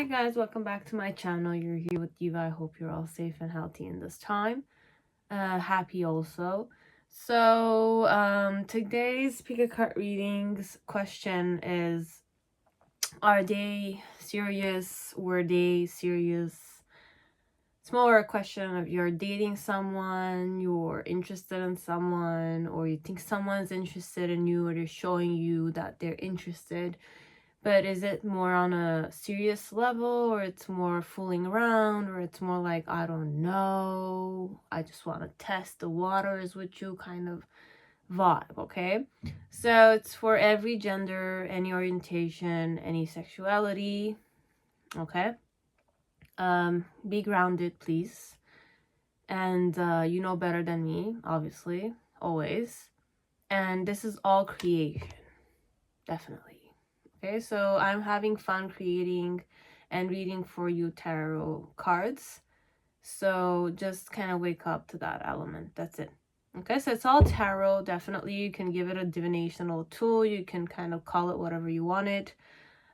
Hi guys, welcome back to my channel. You're here with Diva. I hope you're all safe and healthy in this time. Happy also. So today's pick a card readings question is, are they serious? Were they serious? It's more a question of you're dating someone, you're interested in someone, or you think someone's interested in you, or they're showing you that they're interested. But is it more on a serious level, or it's more fooling around, or it's more like, I don't know, I just want to test the waters with you kind of vibe, okay? So it's for every gender, any orientation, any sexuality, okay? Be grounded, please. And you know better than me, obviously, always. And this is all creation, definitely. Okay, so I'm having fun creating and reading for you tarot cards. So just kind of wake up to that element. That's it. Okay, so it's all tarot. Definitely, you can give it a divinational tool. You can kind of call it whatever you want it.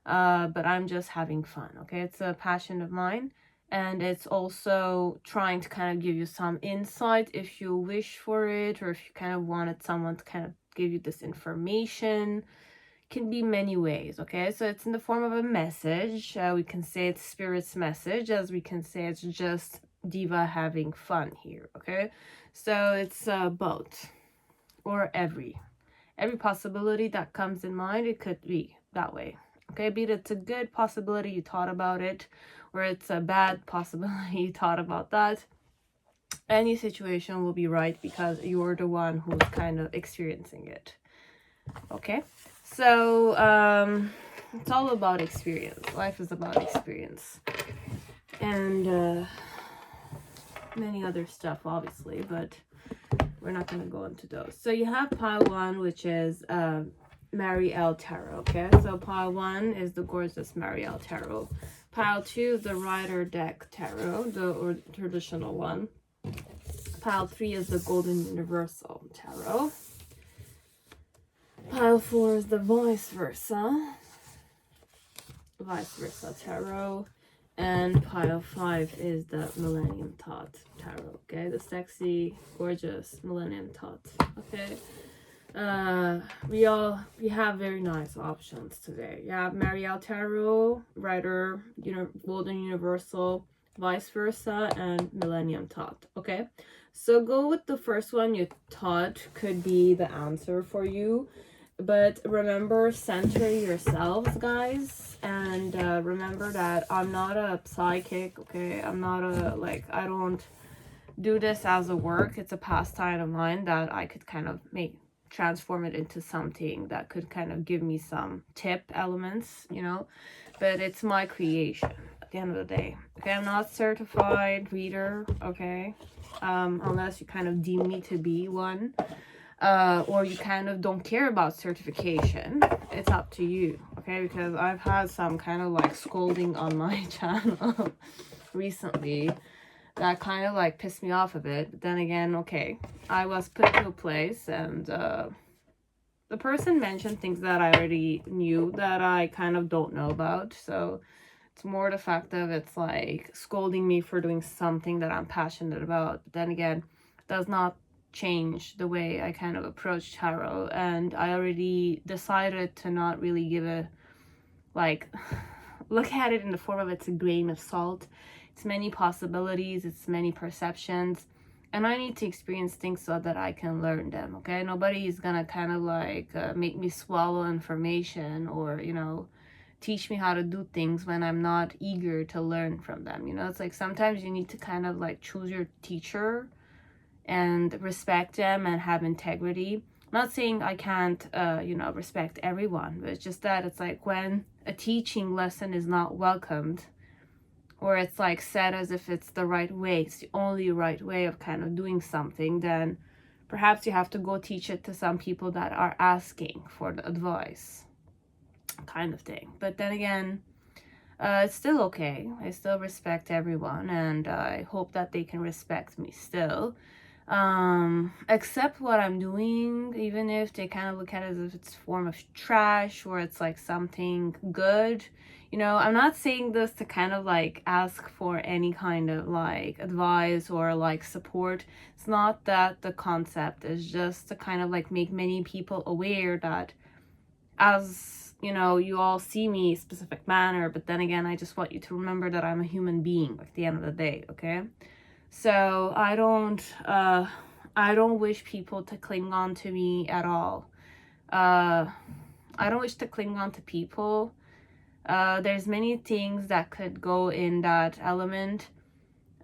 But I'm just having fun. Okay, it's a passion of mine. And it's also trying to kind of give you some insight if you wish for it, or if you kind of wanted someone to kind of give you this information. Can be many ways. Okay, so it's in the form of a message. We can say it's spirit's message, as we can say it's just Diva having fun here. Okay, so it's both, or every possibility that comes in mind. It could be that way. Okay, be it it's a good possibility, you thought about it, or it's a bad possibility, you thought about that. Any situation will be right because you're the one who's kind of experiencing it. Okay, so it's all about experience. Life is about experience, and many other stuff, obviously, but we're not going to go into those. So you have pile 1, which is Marielle Tarot. Okay, so pile 1 is the gorgeous Marielle Tarot. Pile 2 is the Rider Deck Tarot, the traditional one. Pile 3 is the Golden Universal Tarot. Pile 4 is the vice versa tarot, and pile 5 is the Millennium Thoth tarot. Okay, the sexy, gorgeous Millennium Thoth. Okay, we have very nice options today. You have Marielle Tarot, Rider, Golden Universal, vice versa, and Millennium Thoth. Okay, so go with the first one you thought could be the answer for you. But remember, center yourselves, guys, and remember that I'm not a psychic, okay? I'm not I don't do this as a work. It's a pastime of mine that I could kind of transform it into something that could kind of give me some tip elements, but it's my creation at the end of the day. Okay, I'm not certified reader, okay? Unless you kind of deem me to be one. Or you kind of don't care about certification. It's up to you, okay? Because I've had some kind of scolding on my channel recently that kind of pissed me off a bit. But then again, okay, I was put to a place, and the person mentioned things that I already knew that I kind of don't know about. So it's more the fact of it's scolding me for doing something that I'm passionate about. But then again, it does not change the way I kind of approach tarot, and I already decided to not really give a look at it in the form of it's a grain of salt. It's many possibilities, it's many perceptions, and I need to experience things so that I can learn them. Okay, nobody is gonna kind of make me swallow information, or teach me how to do things when I'm not eager to learn from them. It's sometimes you need to kind of choose your teacher and respect them and have integrity. I'm not saying I can't, respect everyone, but it's just that it's when a teaching lesson is not welcomed, or it's said as if it's the right way, it's the only right way of kind of doing something, then perhaps you have to go teach it to some people that are asking for the advice, kind of thing. But then again, it's still okay. I still respect everyone, and I hope that they can respect me still. accept what I'm doing, even if they kind of look at it as if it's a form of trash or it's like something good. You know, I'm not saying this to kind of like ask for any kind of like advice or like support. It's not that the concept is just to kind of like make many people aware that, as you know, you all see me a specific manner, but then again, I just want you to remember that I'm a human being at the end of the day, okay? So I don't wish people to cling on to me at all. I don't wish to cling on to people. There's many things that could go in that element.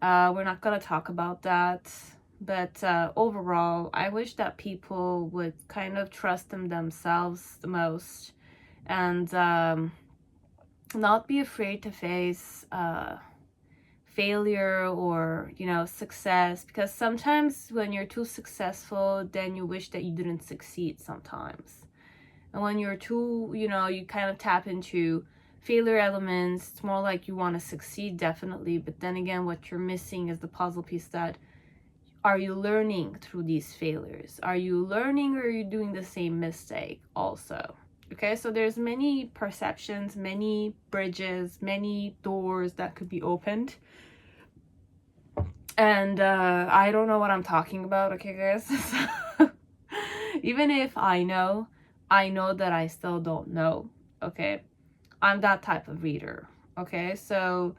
We're not gonna talk about that. But overall, I wish that people would kind of trust in themselves the most, and not be afraid to face failure or, you know, success, because sometimes when you're too successful, then you wish that you didn't succeed sometimes. And when you're too, you know, you kind of tap into failure elements, it's more like you want to succeed, definitely, but then again, what you're missing is the puzzle piece that, are you learning through these failures? Are you learning, or are you doing the same mistake also? Okay, so there's many perceptions, many bridges, many doors that could be opened. And I don't know what I'm talking about, okay, guys? Even if I know that I still don't know, okay? I'm that type of reader, okay? So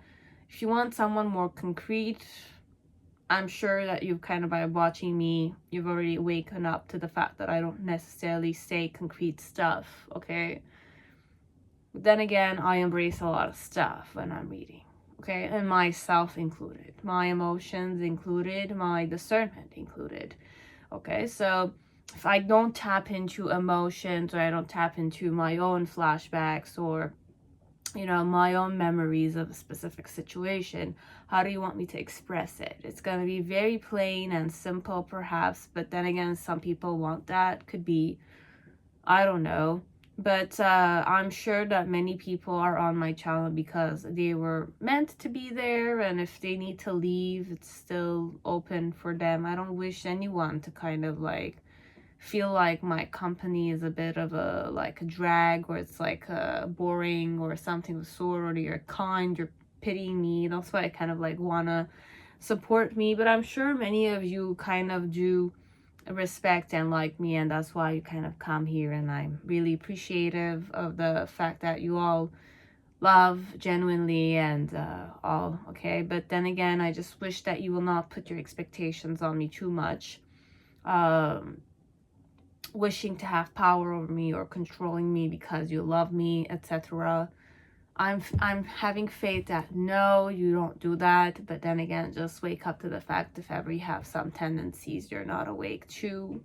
if you want someone more concrete, I'm sure that you've kind of, by watching me, you've already waken up to the fact that I don't necessarily say concrete stuff, okay? But then again, I embrace a lot of stuff when I'm reading, okay? And myself included, my emotions included, my discernment included, okay? So if I don't tap into emotions, or I don't tap into my own flashbacks, or, you know, my own memories of a specific situation, how do you want me to express it? It's going to be very plain and simple, perhaps, but then again, some people want that. Could be, I don't know. But I'm sure that many people are on my channel because they were meant to be there, and if they need to leave, it's still open for them. I don't wish anyone to kind of like feel like my company is a bit of a like a drag, or it's like boring or something of sort, or you're kind, you're pitying me. That's why I kind of like wanna support me. But I'm sure many of you kind of do respect and like me, and that's why you kind of come here, and I'm really appreciative of the fact that you all love genuinely and all, okay? But then again, I just wish that you will not put your expectations on me too much, wishing to have power over me or controlling me because you love me, etc. I'm having faith that no, you don't do that. But then again, just wake up to the fact, if ever you have some tendencies you're not awake to,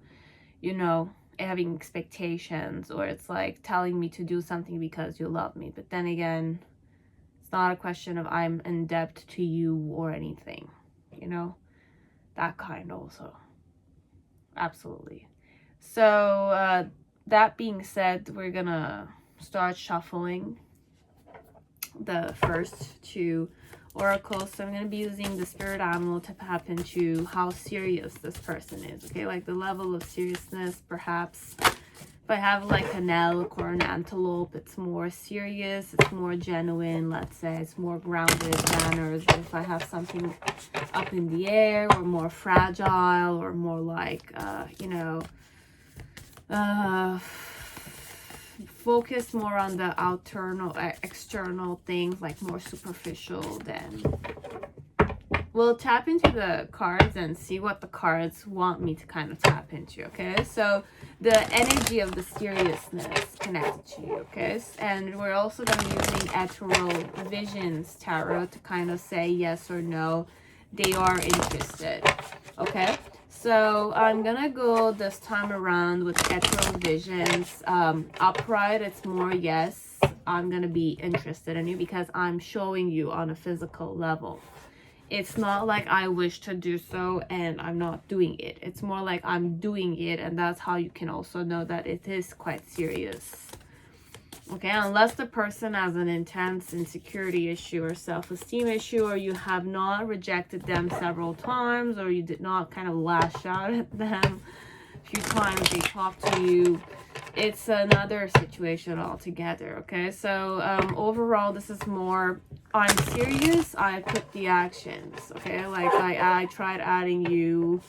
you know, having expectations, or it's like telling me to do something because you love me. But then again, it's not a question of I'm in debt to you or anything, you know, that kind also. Absolutely. So that being said, we're gonna start shuffling the first two oracles. So I'm going to be using the spirit animal to tap into how serious this person is, okay? Like the level of seriousness, perhaps. If I have like an elk or an antelope, it's more serious, it's more genuine, let's say. It's more grounded manners. If I have something up in the air, or more fragile, or more like, you know, focus more on the external things, like more superficial, then we'll tap into the cards and see what the cards want me to kind of tap into, okay? So the energy of the seriousness connected to you, okay? And we're also going to be using Ethereal Visions Tarot to kind of say yes or no, they are interested, okay? So I'm gonna go this time around with Ethereal Visions. Upright, it's more yes, I'm gonna be interested in you because I'm showing you on a physical level. It's not like I wish to do so and I'm not doing it. It's more like I'm doing it, and that's how you can also know that it is quite serious. Okay, unless the person has an intense insecurity issue or self-esteem issue, or you have not rejected them several times, or you did not kind of lash out at them a few times they talk to you, it's another situation altogether. Okay, so overall, this is more, I'm serious, I put the actions. Okay, like I tried adding you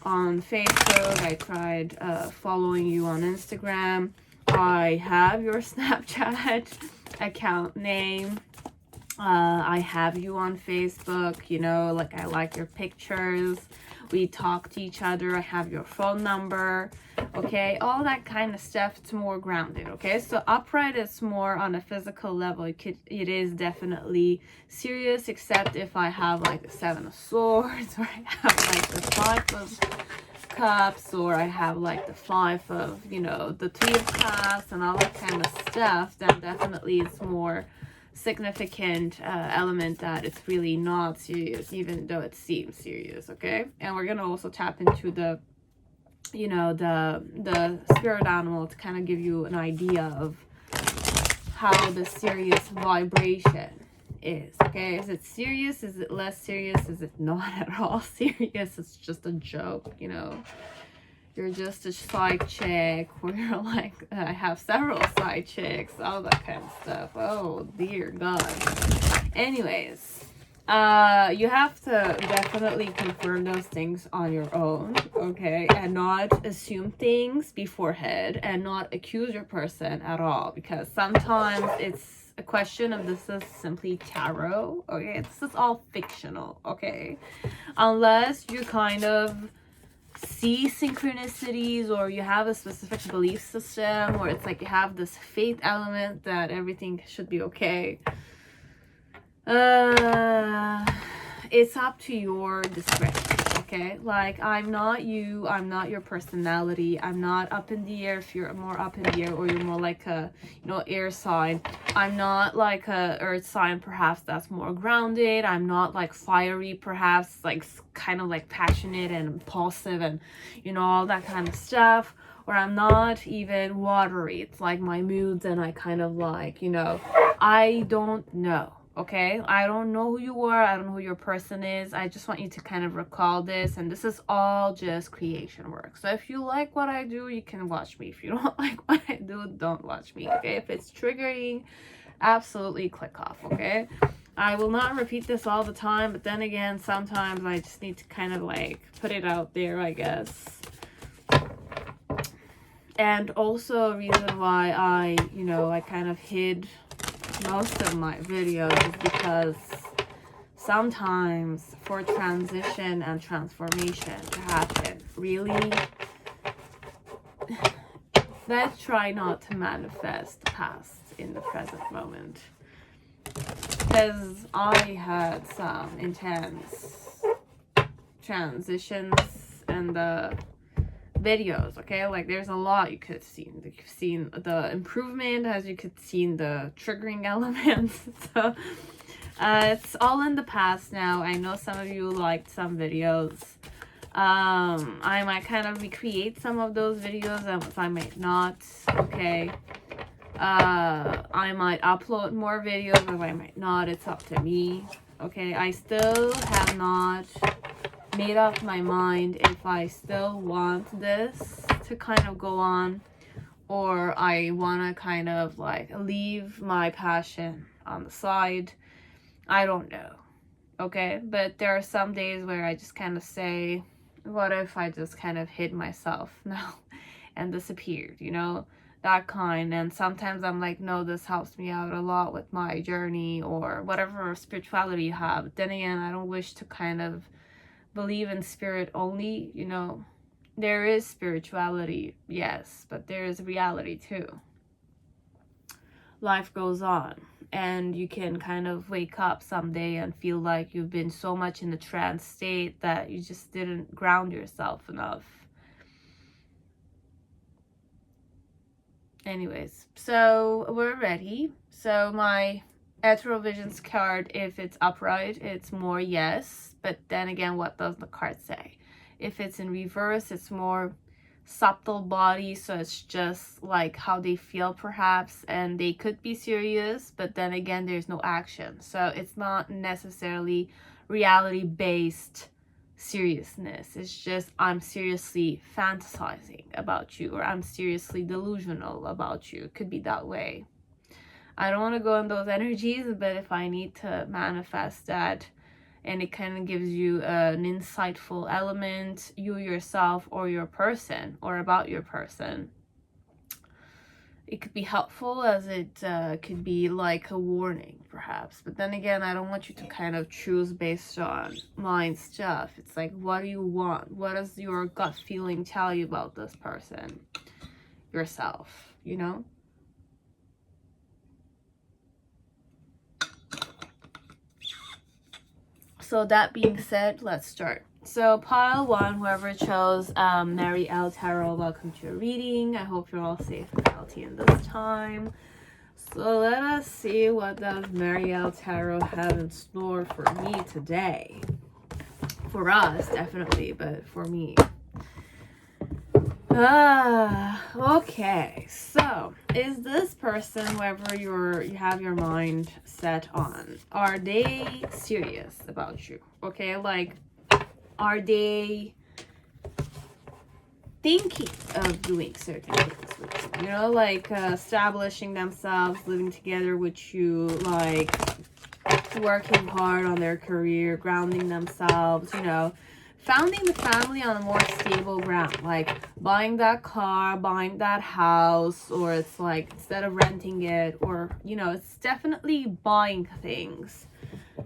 on Facebook, I tried following you on Instagram, I have your Snapchat account name, I have you on Facebook, you know, like I like your pictures, we talk to each other, I have your phone number, okay, all that kind of stuff. It's more grounded. Okay, so upright is more on a physical level. It is definitely serious, except if I have like the 7 of Swords, or I have like the 5 of Cups, or I have like the 5 of, you know, the 3 of Cups and all that kind of stuff, then definitely it's more significant element that it's really not serious, even though it seems serious. Okay, and we're gonna also tap into the, you know, the spirit animal to kind of give you an idea of how the serious vibration is. Okay, is it serious, is it less serious, is it not at all serious, it's just a joke, you know, you're just a side chick, or you're like, I have several side chicks, all that kind of stuff. Oh dear God. Anyways, you have to definitely confirm those things on your own, okay, and not assume things beforehand, and not accuse your person at all, because sometimes it's a question of, this is simply tarot. Okay, this is all fictional. Okay, unless you kind of see synchronicities, or you have a specific belief system, or it's like you have this faith element that everything should be okay, it's up to your discretion. Okay, like I'm not you, I'm not your personality, I'm not up in the air if you're more up in the air, or you're more like a, you know, air sign. I'm not like a earth sign, perhaps that's more grounded. I'm not like fiery, perhaps like kind of like passionate and impulsive and, you know, all that kind of stuff. Or I'm not even watery, it's like my moods, and I kind of like, you know, I don't know. Okay, I don't know who you are, I don't know who your person is. I just want you to kind of recall this, and this is all just creation work. So if you like what I do, you can watch me. If you don't like what I do, don't watch me. Okay, if it's triggering, absolutely click off. Okay, I will not repeat this all the time, but then again, sometimes I just need to kind of like put it out there, I guess. And also a reason why I, you know, I kind of hid most of my videos is because sometimes for transition and transformation to happen, really, let's try not to manifest the past in the present moment, because I had some intense transitions in the videos. Okay, like there's a lot you could have seen. You've seen the improvement, as you could see the triggering elements. So it's all in the past now. I know some of you liked some videos. I might kind of recreate some of those videos, and I might not. Okay, I might upload more videos, or I might not. It's up to me. Okay, I still have not made up my mind if I still want this to kind of go on, or I want to kind of like leave my passion on the side. I don't know. Okay, but there are some days where I just kind of say, what if I just kind of hid myself now and disappeared, you know, that kind. And sometimes I'm like, no, this helps me out a lot with my journey, or whatever spirituality you have. But then again, I don't wish to kind of believe in spirit only, you know. There is spirituality, yes, but there is reality too. Life goes on, and you can kind of wake up someday and feel like you've been so much in the trance state that you just didn't ground yourself enough. Anyways, so we're ready. So my Ethereal Visions card, if it's upright, it's more yes. But then again, what does the card say? If it's in reverse, it's more subtle body, so it's just like how they feel perhaps, and they could be serious, but then again there's no action, so it's not necessarily reality based seriousness. It's just I'm seriously fantasizing about you, or I'm seriously delusional about you. It could be that way. I don't want to go in those energies, but if I need to manifest that and it kind of gives you an insightful element, you yourself or your person, or about your person, it could be helpful, as it could be like a warning perhaps. But then again, I don't want you to kind of choose based on mind stuff. It's like, what do you want? What does your gut feeling tell you about this person, yourself, you know? So that being said, let's start. So pile 1, whoever chose Mary L. Tarot, welcome to your reading. I hope you're all safe and healthy in this time. So let us see, what does Mary L. Tarot have in store for me today? For us, definitely, but for me. Okay, so is this person, whoever you have your mind set on, are they serious about you? Okay, like, are they thinking of doing certain things with you? You know, like establishing themselves, living together with you, like working hard on their career, grounding themselves, you know, founding the family on a more stable ground, like buying that car, buying that house, or it's like instead of renting it, or, you know, it's definitely buying things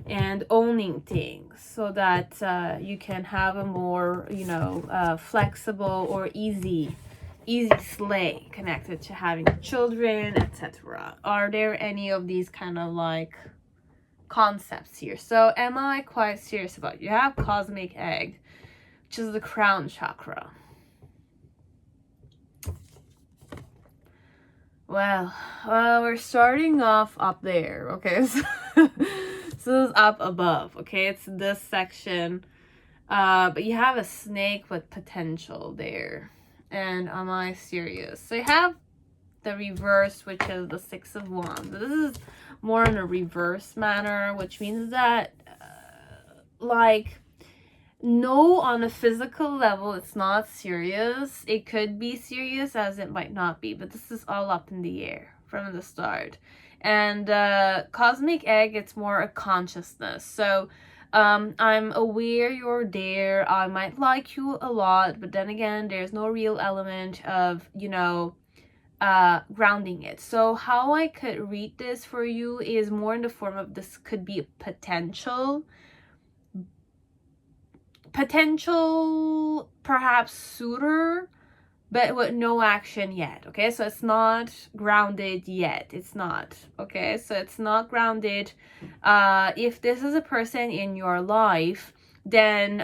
and owning things so that you can have a more, you know, flexible or easy sleigh connected to having children, etc. Are there any of these kind of like concepts here? So am I quite serious about you? You have cosmic egg, which is the crown chakra. Well, we're starting off up there, okay? So this is up above, okay? It's this section, but you have a snake with potential there. And am I serious? So you have the reverse, which is the 6 of Wands. This is more in a reverse manner, which means that like, no, on a physical level it's not serious. It could be serious as it might not be, but this is all up in the air from the start. And cosmic egg, it's more a consciousness. So I'm aware you're there. I might like you a lot, but then again, there's no real element of, you know, grounding it. So how I could read this for you is more in the form of, this could be a potential perhaps suitor, but with no action yet. Okay, so it's not grounded yet. It's not. Okay, so it's not grounded. If this is a person in your life, then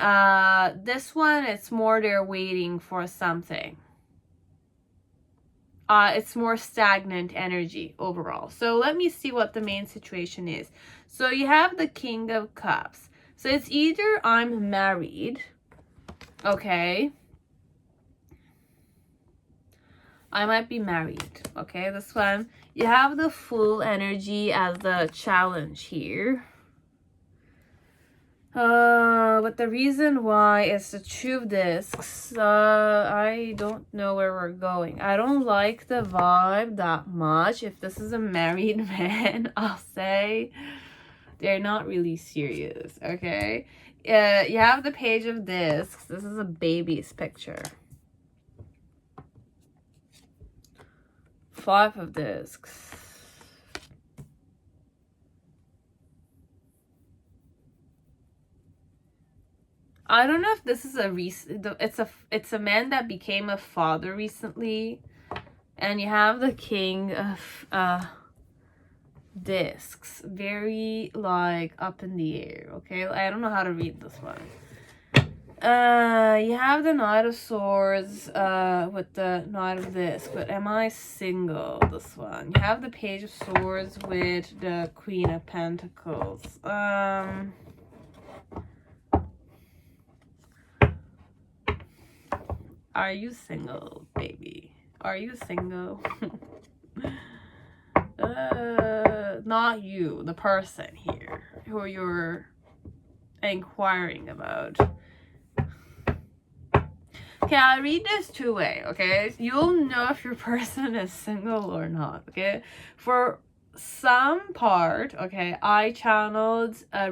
this one, it's more they're waiting for something. It's more stagnant energy overall. So let me see what the main situation is. So you have the King of Cups. So it's either I'm married, okay, I might be married, okay, this one. You have the Fool energy as the challenge here. But the reason why is the Two of Discs. I don't know where we're going. I don't like the vibe that much. If this is a married man, I'll say they're not really serious, okay? You have the Page of Discs. This is a baby's picture. 5 of Discs. I don't know if this is a recent, it's a man that became a father recently. And you have the King of Discs, very like up in the air. Okay, I don't know how to read this one. You have the Knight of Swords with the Knight of Discs, but am I single? This one. You have the Page of Swords with the Queen of Pentacles. Are you single, baby? Are you single? Not you, the person here who you're inquiring about. Okay, I'll read this two ways, okay? You'll know if your person is single or not, okay? For some part, okay, I channeled a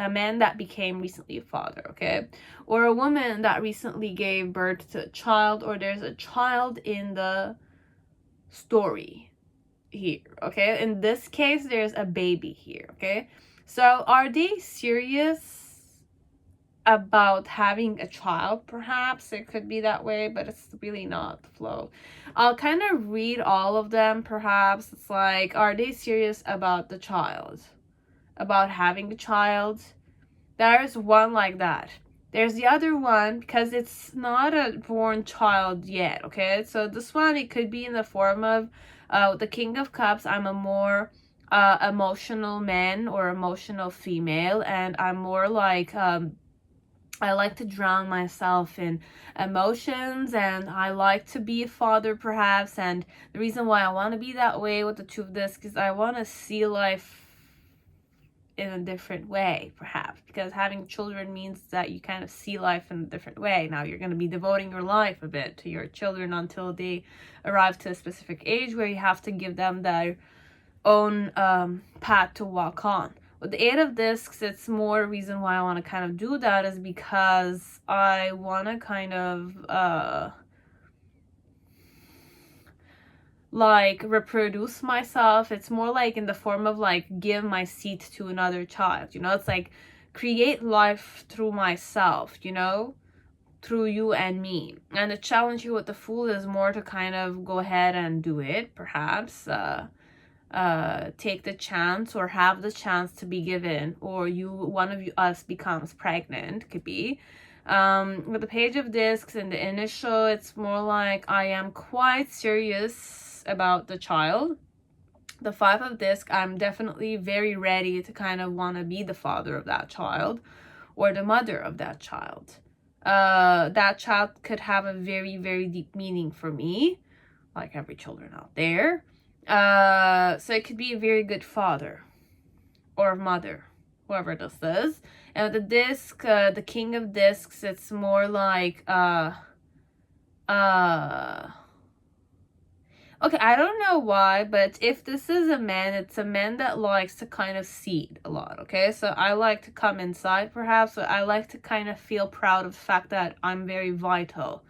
man that became recently a father, okay? Or a woman that recently gave birth to a child, or there's a child in the story here, okay? In this case, there's a baby here, okay? So are they serious about having a child? Perhaps it could be that way, but it's really not the flow. I'll kind of read all of them. Perhaps it's like, are they serious about the child, about having a child? There's one like that. There's the other one, because it's not a born child yet, okay? So this one, it could be in the form of the King of Cups. I'm a more emotional man or emotional female, and I'm more like I like to drown myself in emotions, and I like to be a father, perhaps. And the reason why I want to be that way with the two of this, because I want to see life in a different way, perhaps. Because having children means that you kind of see life in a different way. Now, you're going to be devoting your life a bit to your children until they arrive to a specific age where you have to give them their own path to walk on. With the Eight of Discs, it's more reason why I want to kind of do that is because I want to kind of like reproduce myself. It's more like in the form of like give my seed to another child, you know? It's like create life through myself, you know, through you and me. And the challenge here with the Fool is more to kind of go ahead and do it, perhaps. Take the chance or have the chance to be given, or one of us becomes pregnant, could be. With the Page of Discs in the initial, it's more like I am quite serious about the child. The Five of Discs, I'm definitely very ready to kind of want to be the father of that child or the mother of that child. That child could have a very, very deep meaning for me, like every children out there. So it could be a very good father or mother, whoever this is. And with the disc, the King of Discs, it's more like okay, I don't know why, but if this is a man, it's a man that likes to kind of seed a lot, okay? So I like to come inside, perhaps. So I like to kind of feel proud of the fact that I'm very vital,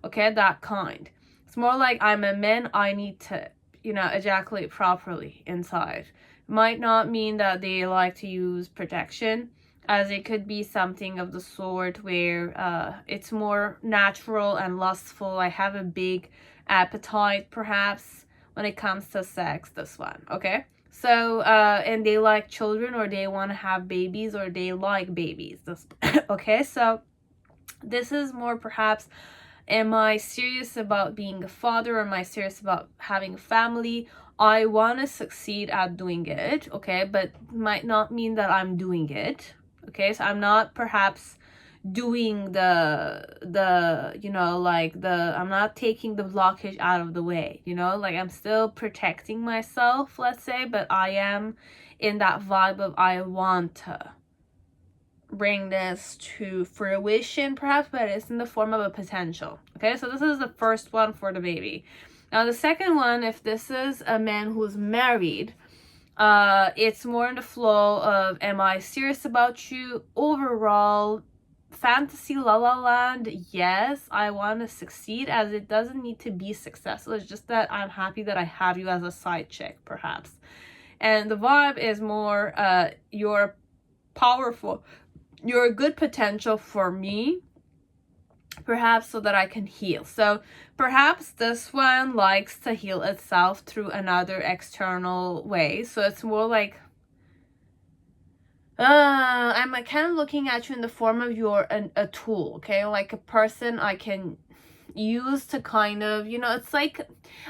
okay? That kind. It's more like I'm a man, I need to, you know, ejaculate properly inside. Might not mean that they like to use protection, as it could be something of the sort where it's more natural and lustful. I have a big appetite, perhaps, when it comes to sex, this one, okay? So, and they like children, or they want to have babies, or they like babies, this, okay? So, this is more perhaps, am I serious about being a father? Am I serious about having a family? I want to succeed at doing it, okay? But might not mean that I'm doing it, okay? So I'm not perhaps doing the you know, like I'm not taking the blockage out of the way, you know? Like I'm still protecting myself, let's say, but I am in that vibe of I want to bring this to fruition, perhaps, but it's in the form of a potential, okay? So this is the first one for the baby. Now the second one, if this is a man who's married, it's more in the flow of, am I serious about you? Overall fantasy, la la land, yes, I want to succeed, as it doesn't need to be successful. It's just that I'm happy that I have you as a side chick, perhaps. And the vibe is more you're powerful, you're a good potential for me, perhaps, so that I can heal. So perhaps this one likes to heal itself through another external way. So it's more like I'm like kind of looking at you in the form of you're a tool, okay? Like a person I can use to kind of, you know, it's like,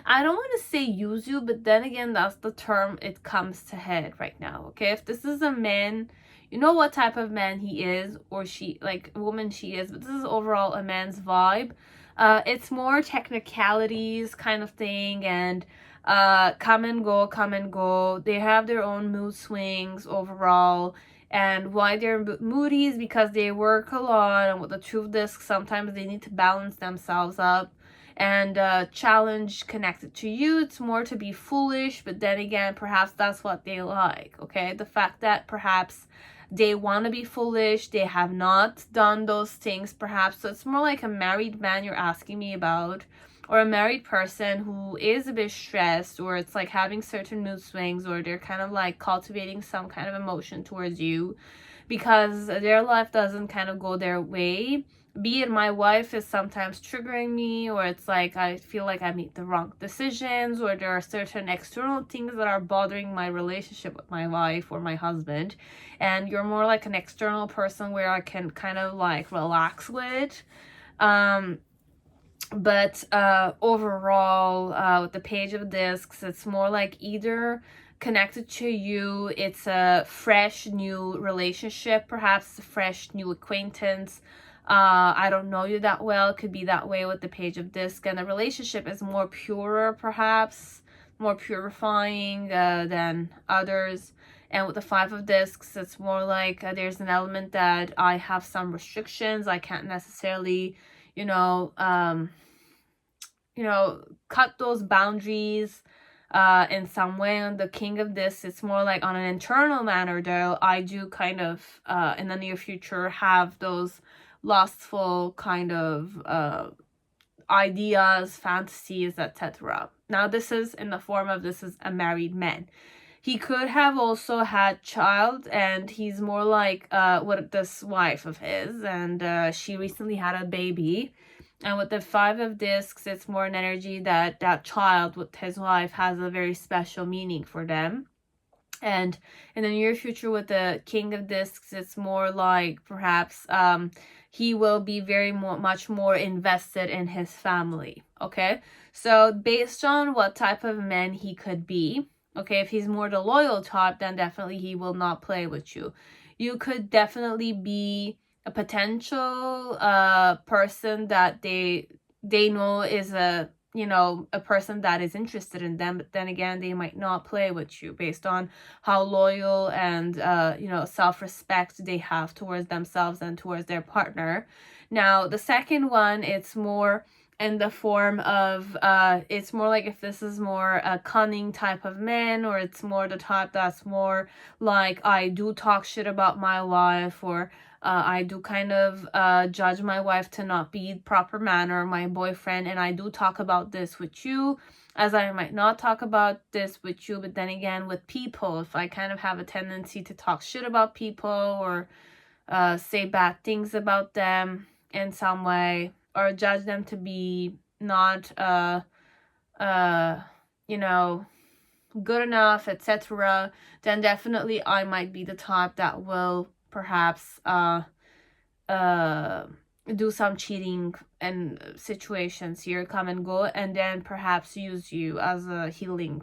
I don't want to say use you, but then again, that's the term it comes to head right now, okay? If this is a man, you know what type of man he is, or she, like woman she is, but this is overall a man's vibe. It's more technicalities kind of thing, and come and go, come and go. They have their own mood swings overall. And why they're moody is because they work a lot, and with the truth disc, sometimes they need to balance themselves up. And challenge connected to you, it's more to be foolish, but then again, perhaps that's what they like. Okay, the fact that perhaps they want to be foolish, they have not done those things perhaps. So it's more like a married man you're asking me about, or a married person who is a bit stressed, or it's like having certain mood swings, or they're kind of like cultivating some kind of emotion towards you because their life doesn't kind of go their way. Be it my wife is sometimes triggering me, or it's like I feel like I make the wrong decisions, or there are certain external things that are bothering my relationship with my wife or my husband, and you're more like an external person where I can kind of like relax with. But overall, with the Page of Discs, it's more like either connected to you, it's a fresh new relationship, perhaps a fresh new acquaintance. I don't know you that well. It could be that way with the Page of Disc, and the relationship is more purer, perhaps more purifying than others. And with the Five of Discs, it's more like there's an element that I have some restrictions. I can't necessarily, cut those boundaries in some way. On the King of Discs, it's more like on an internal manner, though I do kind of in the near future have those lustful kind of ideas, fantasies, etc. Now this is in the form of, this is a married man. He could have also had child, and he's more like with this wife of his, and she recently had a baby. And with the Five of Discs, it's more an energy that that child with his wife has a very special meaning for them. And in the near future with the King of Discs, it's more like perhaps he will be much more invested in his family. Okay, so based on what type of man he could be, okay, if he's more the loyal type, then definitely he will not play with you. You could definitely be a potential person that they know is a person that is interested in them, but then again, they might not play with you based on how loyal and self-respect they have towards themselves and towards their partner. Now the second one, it's more in the form of it's more like if this is more a cunning type of man, or it's more the type that's more like I do talk shit about my wife, or I do kind of judge my wife to not be proper manner, my boyfriend, and I do talk about this with you, as I might not talk about this with you, but then again with people, if I kind of have a tendency to talk shit about people, or say bad things about them in some way, or judge them to be not good enough, etc., then definitely I might be the type that will perhaps do some cheating and situations here, come and go, and then perhaps use you as a healing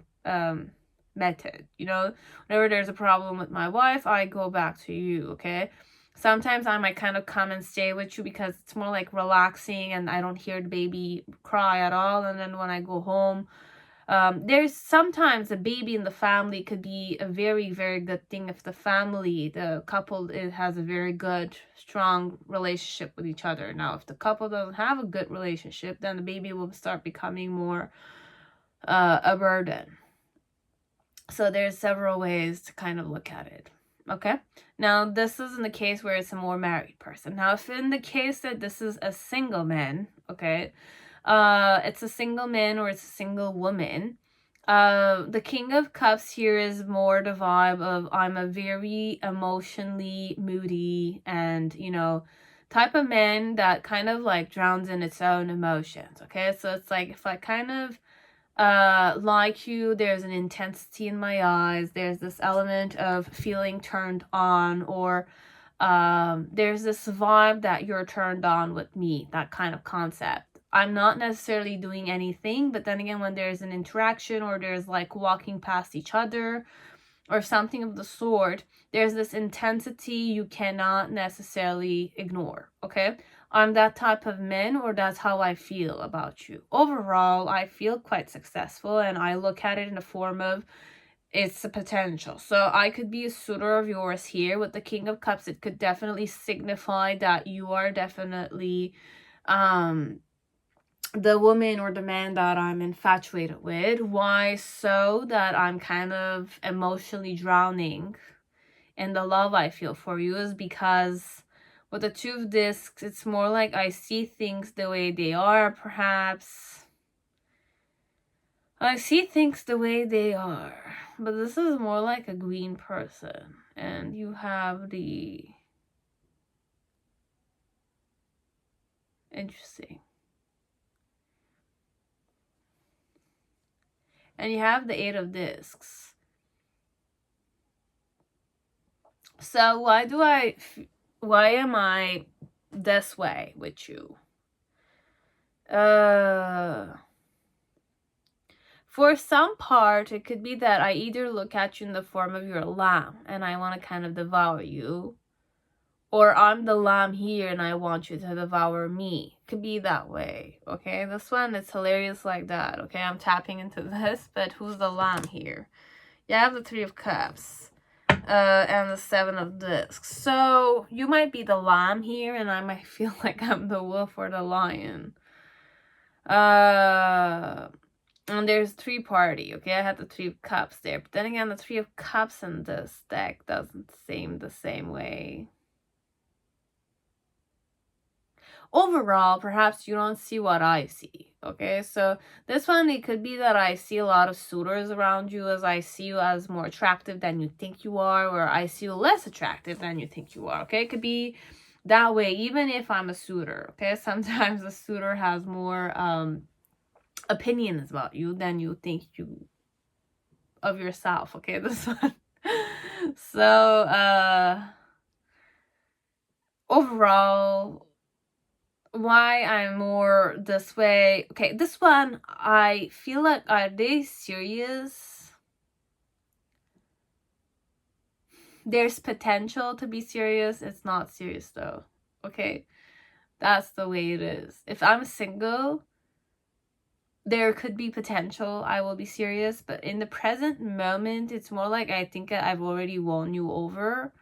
method. Whenever there's a problem with my wife, I go back to you. Okay, sometimes I might kind of come and stay with you because it's more like relaxing, and I don't hear the baby cry at all. And then when I go home, there's sometimes a baby in the family could be a very, very good thing if the couple has a very good, strong relationship with each other. Now, if the couple doesn't have a good relationship, then the baby will start becoming more a burden. So there's several ways to kind of look at it. Okay, now this is in the case where it's a more married person. Now, if in the case that this is a single man, okay, it's a single man or it's a single woman, the King of Cups here is more the vibe of I'm a very emotionally moody and type of man that kind of like drowns in its own emotions. Okay, so it's like if I kind of like you, there's an intensity in my eyes, there's this element of feeling turned on, or there's this vibe that you're turned on with me, that kind of concept. I'm not necessarily doing anything, but then again, when there's an interaction, or there's like walking past each other or something of the sort, there's this intensity you cannot necessarily ignore. Okay, I'm that type of man, or that's how I feel about you. Overall, I feel quite successful, and I look at it in the form of it's a potential. So I could be a suitor of yours here with the King of Cups. It could definitely signify that you are definitely the woman or the man that I'm infatuated with. Why? So that I'm kind of emotionally drowning in the love I feel for you, is because with the Two of Discs, it's more like I see things the way they are, perhaps. I see things the way they are. But this is more like a green person. And you have the... Interesting. And you have the Eight of Discs. So why am I this way with you? For some part, it could be that I either look at you in the form of your lamb and I want to kind of devour you, or I'm the lamb here and I want you to devour me. Could be that way, okay? This one, it's hilarious like that, okay? I'm tapping into this, but who's the lamb here? You have the Three of Cups and the Seven of Discs. So you might be the lamb here and I might feel like I'm the wolf or the lion. And there's three party, okay? I had the Three of Cups there. But then again, the Three of Cups in this deck doesn't seem the same way. Overall, perhaps you don't see what I see, okay? So this one, it could be that I see a lot of suitors around you, as I see you as more attractive than you think you are, or I see you less attractive than you think you are, okay? It could be that way, even if I'm a suitor, okay? Sometimes a suitor has more opinions about you than you think you of yourself, okay? This one. So overall, why I'm more this way, okay, this one, I feel like, are they serious? There's potential to be serious. It's not serious though, okay? That's the way it is. If I'm single, there could be potential I will be serious, but in the present moment, it's more like I think I've already won you over.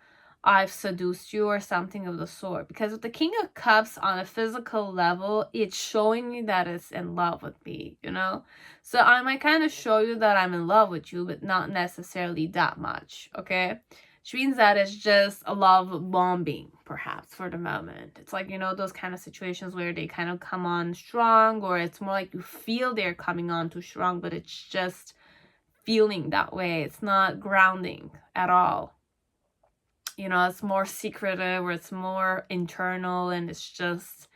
I've seduced you or something of the sort. Because with the King of Cups on a physical level, it's showing me that it's in love with me, you know? So I might kind of show you that I'm in love with you, but not necessarily that much, okay? Which means that it's just a love bombing, perhaps, for the moment. It's like, you know, those kind of situations where they kind of come on strong, or it's more like you feel they're coming on too strong, but it's just feeling that way. It's not grounding at all. You know, it's more secretive, or it's more internal, and it's just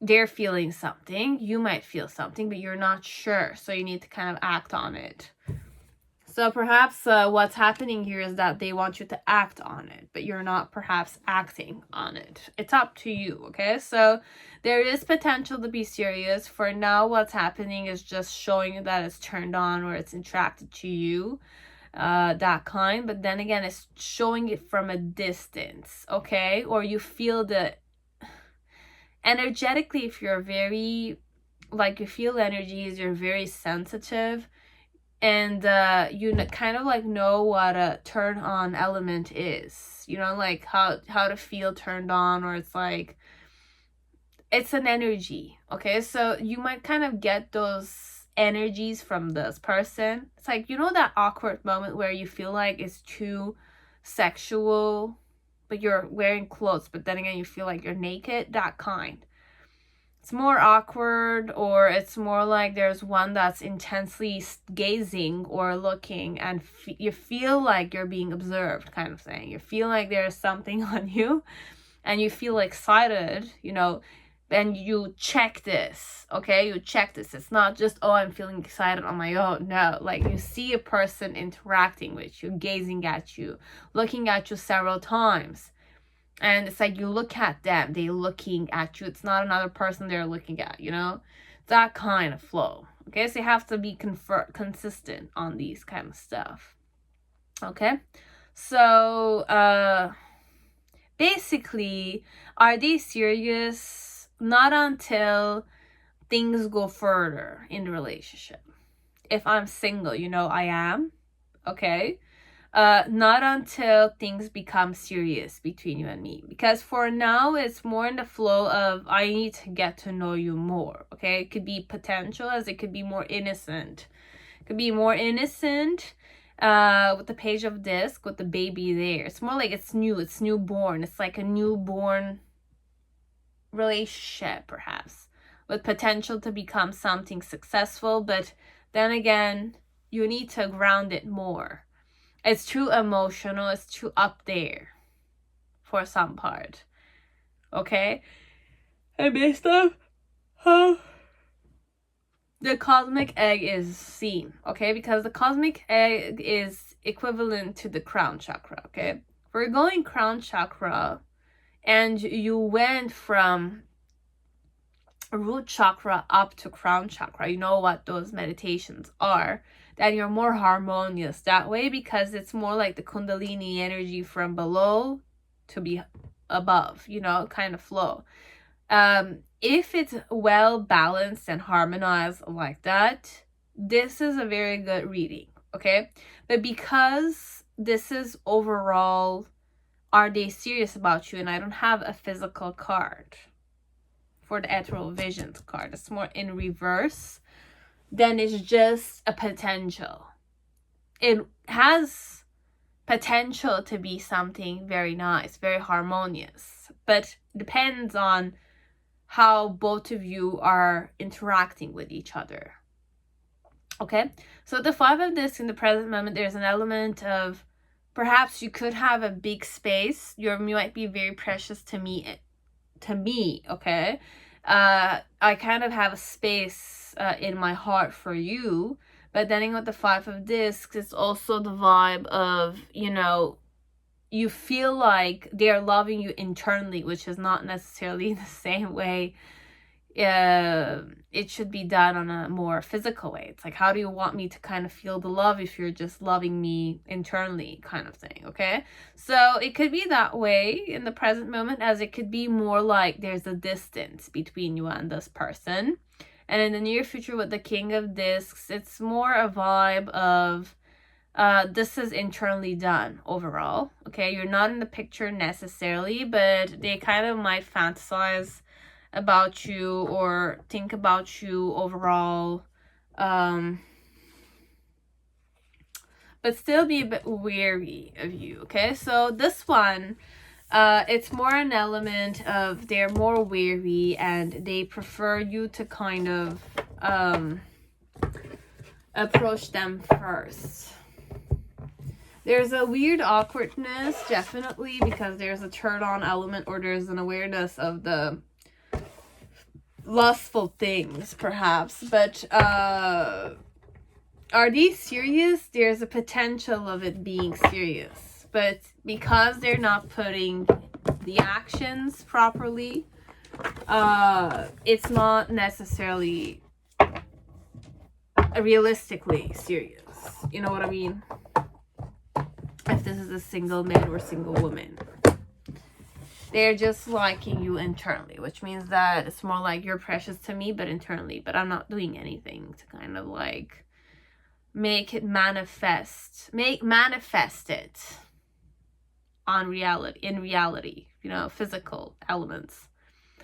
they're feeling something. You might feel something, but you're not sure. So you need to kind of act on it. So perhaps what's happening here is that they want you to act on it, but you're not perhaps acting on it. It's up to you, okay? So there is potential to be serious. For now, what's happening is just showing you that it's turned on or it's attracted to you. That kind, but then again, it's showing it from a distance, okay? Or you feel the energetically, if you're very, like, you feel energies, you're very sensitive, and you kind of like know what a turn on element is, you know, like how to feel turned on, or it's like it's an energy, okay? So you might kind of get those energies from this person. It's like, you know, that awkward moment where you feel like it's too sexual, but you're wearing clothes, but then again you feel like you're naked, that kind. It's more awkward, or it's more like there's one that's intensely gazing or looking, and you feel like you're being observed, kind of thing. You feel like there's something on you and you feel excited, you know, and you check this, okay? You check this. It's not just, oh, I'm feeling excited on my own. No, like you see a person interacting with you, gazing at you, looking at you several times. And it's like you look at them, they're looking at you. It's not another person they're looking at, you know? That kind of flow, okay? So you have to be consistent on these kind of stuff, okay? So, Basically, are they serious? Not until things go further in the relationship. If I'm single, you know I am, okay? Not until things become serious between you and me. Because for now, it's more in the flow of I need to get to know you more, okay? It could be potential as it could be more innocent. It could be more innocent with the page of disc, with the baby there. It's more like it's new, it's newborn. It's like a newborn relationship, perhaps, with potential to become something successful. But then again, you need to ground it more. It's too emotional, it's too up there for some part, okay? And based on how the cosmic egg is seen, okay? Because the cosmic egg is equivalent to the crown chakra, okay? We're going crown chakra, and you went from root chakra up to crown chakra. You know what those meditations are. Then you're more harmonious that way, because it's more like the kundalini energy from below to be above, you know, kind of flow. If it's well balanced and harmonized like that, this is a very good reading, okay? But because this is overall, are they serious about you? And I don't have a physical card for the ethereal visions card. It's more in reverse. Then it's just a potential. It has potential to be something very nice, very harmonious, but depends on how both of you are interacting with each other. Okay, so the Five of Discs in the present moment, there's an element of perhaps you could have a big space. You might be very precious to me, okay? I kind of have a space in my heart for you, but then with the Five of Discs, it's also the vibe of, you know, you feel like they're loving you internally, which is not necessarily the same way it should be done on a more physical way. It's like, how do you want me to kind of feel the love if you're just loving me internally, kind of thing, okay? So it could be that way in the present moment, as it could be more like there's a distance between you and this person. And in the near future with the King of Discs, it's more a vibe of this is internally done overall, okay? You're not in the picture necessarily, but they kind of might fantasize about you or think about you overall, but still be a bit wary of you, okay? So this one, it's more an element of they're more wary and they prefer you to kind of approach them first. There's a weird awkwardness, definitely, because there's a turn-on element, or there's an awareness of the lustful things, perhaps. But are these serious? There's a potential of it being serious. But because they're not putting the actions properly, it's not necessarily realistically serious. You know what I mean? If this is a single man or single woman, they're just liking you internally, which means that it's more like you're precious to me, but internally. But I'm not doing anything to kind of like make it manifest it on reality, in reality, you know, physical elements.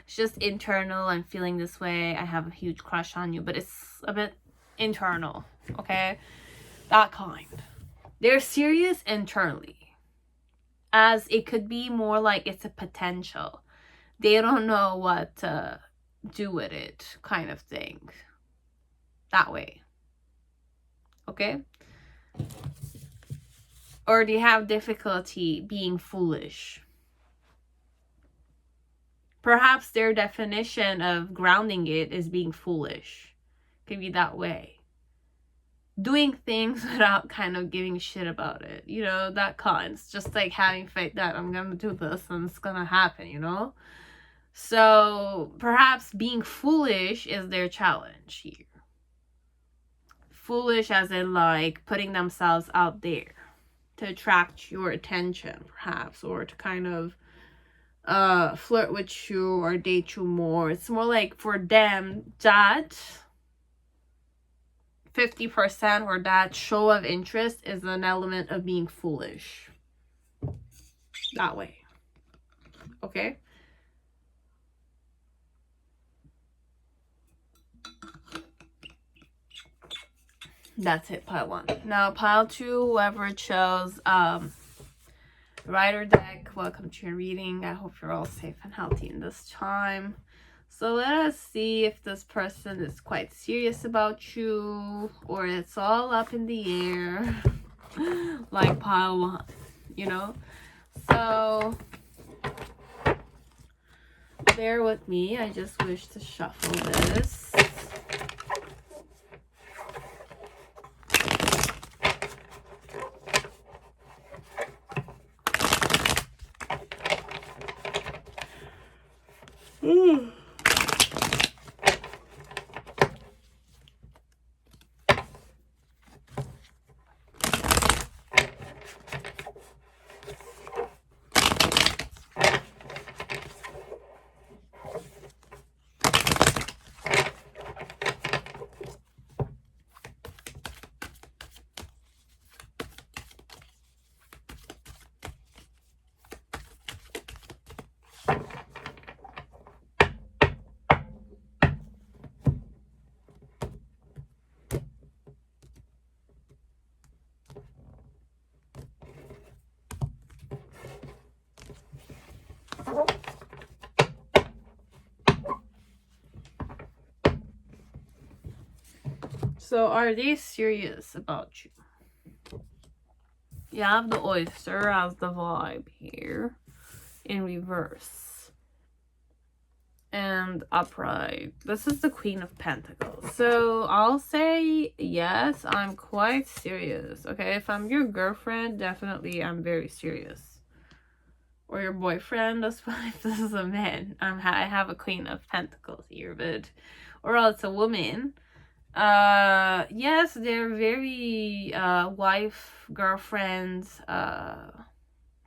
It's just internal. I'm feeling this way. I have a huge crush on you, but it's a bit internal, okay? That kind. They're serious internally, as it could be more like it's a potential. They don't know what to do with it, kind of thing. That way. Okay? Or they have difficulty being foolish. Perhaps their definition of grounding it is being foolish. Could be that way. Doing things without kind of giving a shit about it, you know, that kind. It's just like having faith that I'm gonna do this and it's gonna happen, you know. So perhaps being foolish is their challenge here. Foolish as in like putting themselves out there to attract your attention, perhaps, or to kind of flirt with you or date you more. It's more like for them that 50% or that show of interest is an element of being foolish. That way. Okay? That's it, pile 1. Now, pile 2, whoever chose Rider deck, welcome to your reading. I hope you're all safe and healthy in this time. So let us see if this person is quite serious about you or it's all up in the air like pile 1, you know? So bear with me. I just wish to shuffle this. So are they serious about you? You have the oyster as the vibe here in reverse and upright. This is the Queen of Pentacles. So I'll say yes, I'm quite serious. Okay, if I'm your girlfriend, definitely I'm very serious. Or your boyfriend, that's fine. If this is a man, I have a Queen of Pentacles here, but or else a woman. Yes, they're very wife, girlfriends,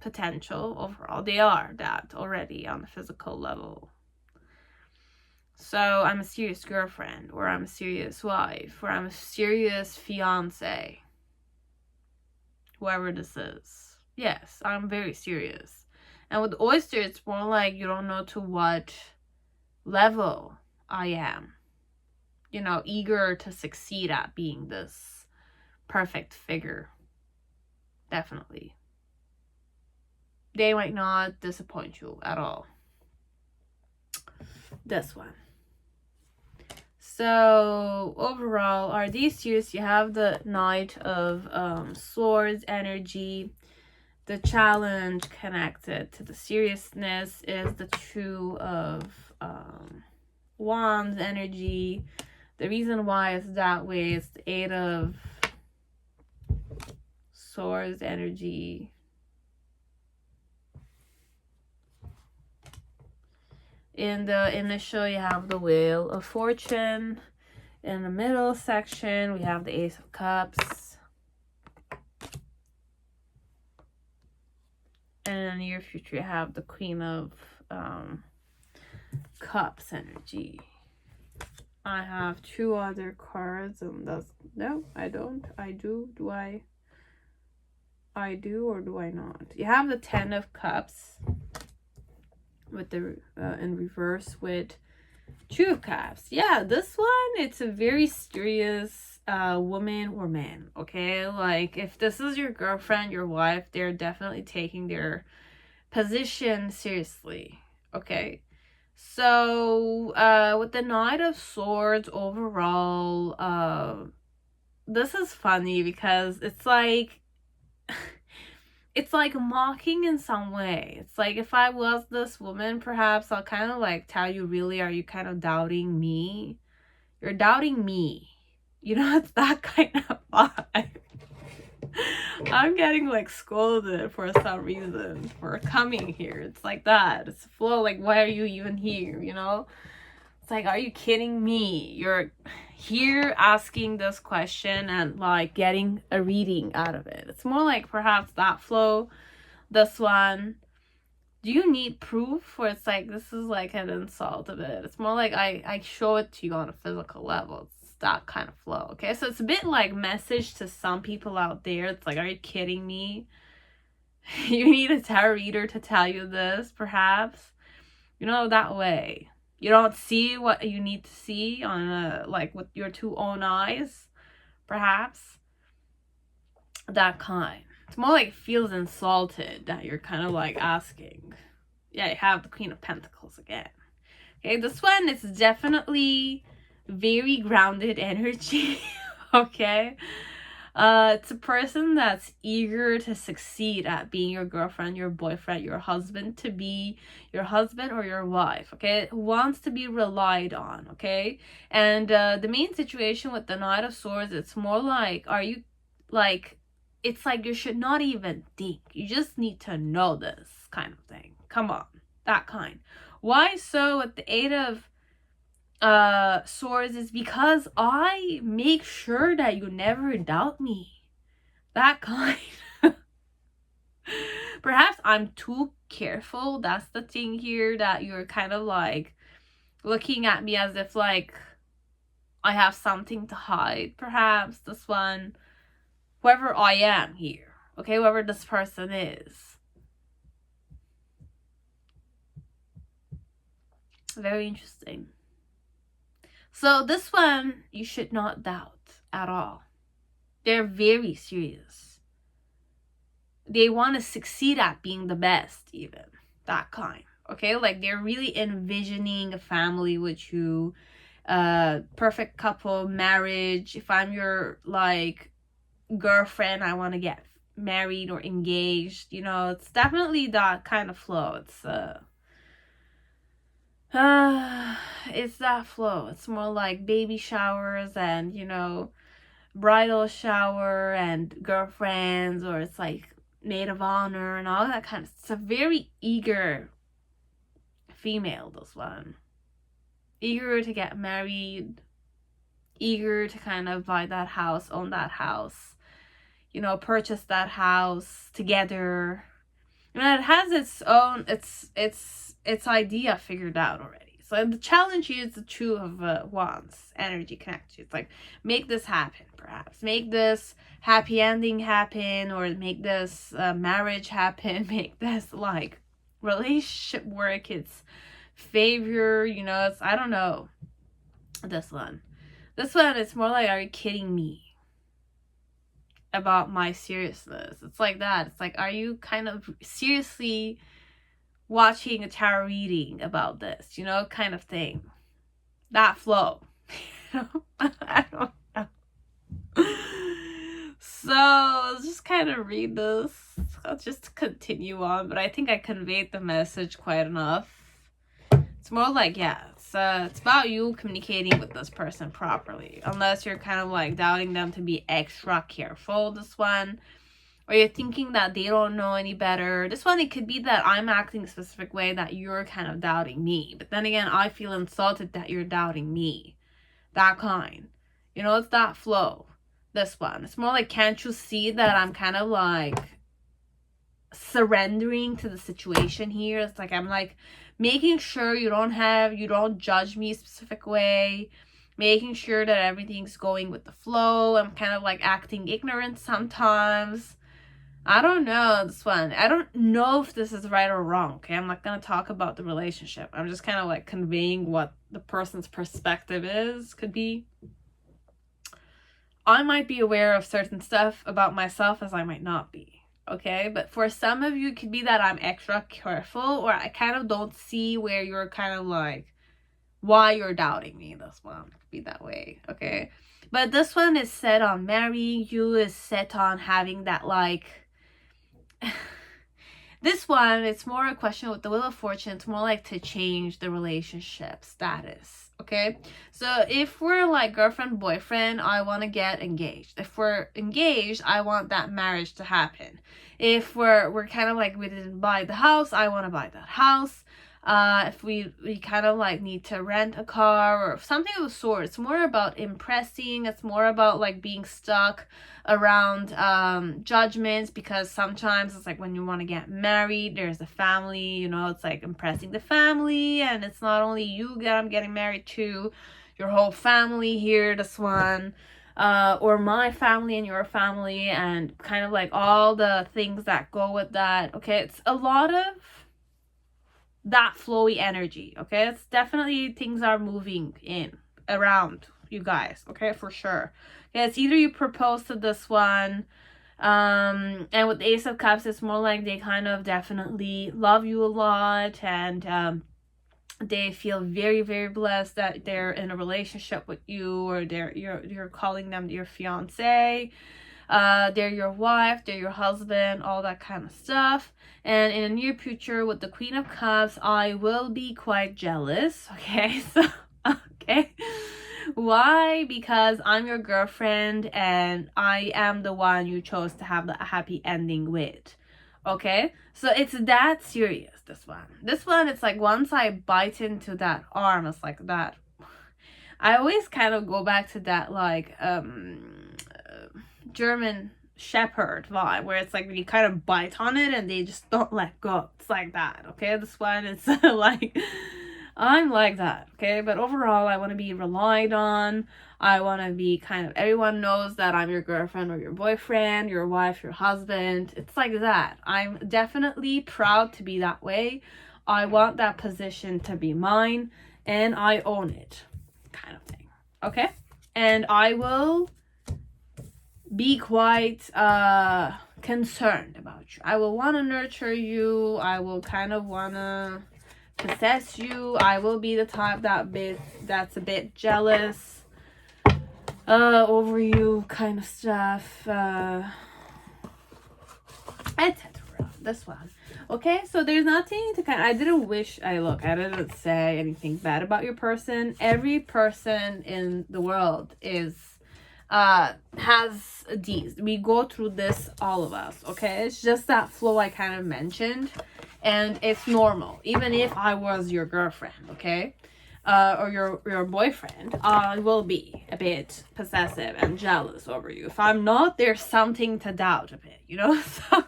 potential overall. They are that already on the physical level. So I'm a serious girlfriend, or I'm a serious wife, or I'm a serious fiance. Whoever this is. Yes, I'm very serious. And with oyster, it's more like you don't know to what level I am. You know, eager to succeed at being this perfect figure. Definitely. They might not disappoint you at all. This one. So, overall, are these serious? You have the Knight of Swords energy. The challenge connected to the seriousness is the Two of Wands energy. The reason why it's that way is the Eight of Swords energy. In the initial, you have the Wheel of Fortune. In the middle section, we have the Ace of Cups. And in the near future, you have the Queen of Cups energy. I have 2 other cards, and that's no, I don't. I do. Do I? I do or do I not? You have the 10 of Cups with the in reverse with 2 of Cups. Yeah, this one, it's a very serious woman or man. Okay, like if this is your girlfriend, your wife, they're definitely taking their position seriously. Okay. So, with the Knight of Swords overall, this is funny because it's like, it's like mocking in some way. It's like, if I was this woman, perhaps I'll kind of like tell you, really, are you kind of doubting me? You're doubting me. You know, it's that kind of vibe. I'm getting like scolded for some reason for coming here. It's like that. It's flow. Like, why are you even here? You know, it's like, are you kidding me? You're here asking this question and like getting a reading out of it. It's more like perhaps that flow. This one, Do you need proof? Or it's like, this is like an insult a bit. It's more like I show it to you on a physical level. It's that kind of flow, okay? So it's a bit like message to some people out there. It's like, are you kidding me? You need a tarot reader to tell you this, perhaps. You know, that way. You don't see what you need to see on like with your two own eyes, perhaps. That kind. It's more like it feels insulted that you're kind of like asking. Yeah, you have the Queen of Pentacles again. Okay, this one is definitely very grounded energy. Okay. It's a person that's eager to succeed at being your girlfriend, your boyfriend, your husband, to be your husband or your wife, okay? Who wants to be relied on, okay? And the main situation with the Knight of Swords, it's more like, are you, like, it's like you should not even think. You just need to know this kind of thing. Come on, that kind. Why so with the Eight of Swords is because I make sure that you never doubt me. That kind. Perhaps I'm too careful. That's the thing here, that you're kind of like looking at me as if like I have something to hide. Perhaps this one, whoever I am here, okay, whoever this person is. Very interesting. So this one, you should not doubt at all. They're very serious. They want to succeed at being the best, even. That kind. Okay? Like, they're really envisioning a family with you. Perfect couple, marriage. If I'm your, like, girlfriend, I want to get married or engaged. You know, it's definitely that kind of flow. It's that flow. It's more like baby showers and, you know, bridal shower and girlfriends, or it's like maid of honor and all that kind of. It's a very eager female, this one. Eager to get married, eager to kind of buy that house, own that house, you know, purchase that house together. And it has its own, its idea figured out already. So the challenge here is the Two of Wands energy connection. It's like, make this happen, perhaps. Make this happy ending happen, or make this marriage happen. Make this, like, relationship work its favor. You know, it's, I don't know. This one, it's more like, are you kidding me about my seriousness? It's like that. It's like, are you kind of seriously watching a tarot reading about this, you know, kind of thing. That flow. You know? I don't know. So let's just kind of read this. I'll just continue on, but I think I conveyed the message quite enough. It's more like, yeah, it's about you communicating with this person properly, unless you're kind of like doubting them to be extra careful, this one. Or you're thinking that they don't know any better. This one, it could be that I'm acting a specific way that you're kind of doubting me. But then again, I feel insulted that you're doubting me. That kind. You know, it's that flow. This one. It's more like, can't you see that I'm kind of like surrendering to the situation here? It's like, I'm like making sure you don't judge me a specific way. Making sure that everything's going with the flow. I'm kind of like acting ignorant sometimes. I don't know, this one. I don't know if this is right or wrong, okay? I'm not going to talk about the relationship. I'm just kind of like conveying what the person's perspective is, could be. I might be aware of certain stuff about myself as I might not be, okay? But for some of you, it could be that I'm extra careful, or I kind of don't see where you're kind of like, why you're doubting me. This one could be that way, okay? But this one is set on marrying you, is set on having that, like, this one, it's more a question with the Wheel of Fortune. It's more like to change the relationship status, okay? So if we're like girlfriend, boyfriend, I want to get engaged. If we're engaged, I want that marriage to happen. If we're kind of like, we didn't buy the house, I want to buy that house. if we kind of like need to rent a car or something of the sort. It's more about impressing. It's more about like being stuck around judgments, because sometimes it's like when you want to get married, there's a family, you know, it's like impressing the family, and it's not only you that I'm getting married to, your whole family here, this one, or my family and your family, and kind of like all the things that go with that. Okay, it's a lot of that flowy energy. Okay, it's definitely things are moving in around you guys. Okay, for sure. Okay, it's either you propose to this one, and with the Ace of Cups, it's more like they kind of definitely love you a lot, and they feel very, very blessed that they're in a relationship with you, or you're calling them your fiance. They're your wife, they're your husband, all that kind of stuff. And in the near future, with the Queen of Cups, I will be quite jealous. Okay, so okay. Why? Because I'm your girlfriend and I am the one you chose to have the happy ending with. Okay, so it's that serious. This one, it's like once I bite into that arm, it's like that. I always kind of go back to that like German shepherd vibe, where it's like when you kind of bite on it and they just don't let go. It's like that. Okay, this one is like I'm like that. Okay, but overall I want to be relied on. I want to be kind of, everyone knows that I'm your girlfriend or your boyfriend, your wife, your husband. It's like that. I'm definitely proud to be that way. I want that position to be mine and I own it, kind of thing. Okay, and I will be quite concerned about you. I will want to nurture you. I will kind of want to possess you. I will be the type that's a bit jealous over you, kind of stuff, etc. This one. Okay, so there's nothing to I didn't say anything bad about your person. Every person in the world is has these. We go through this, all of us. Okay, it's just that flow I kind of mentioned, and it's normal. Even if I was your girlfriend, okay, or your boyfriend, I will be a bit possessive and jealous over you. If I'm not, there's something to doubt a bit, you know. So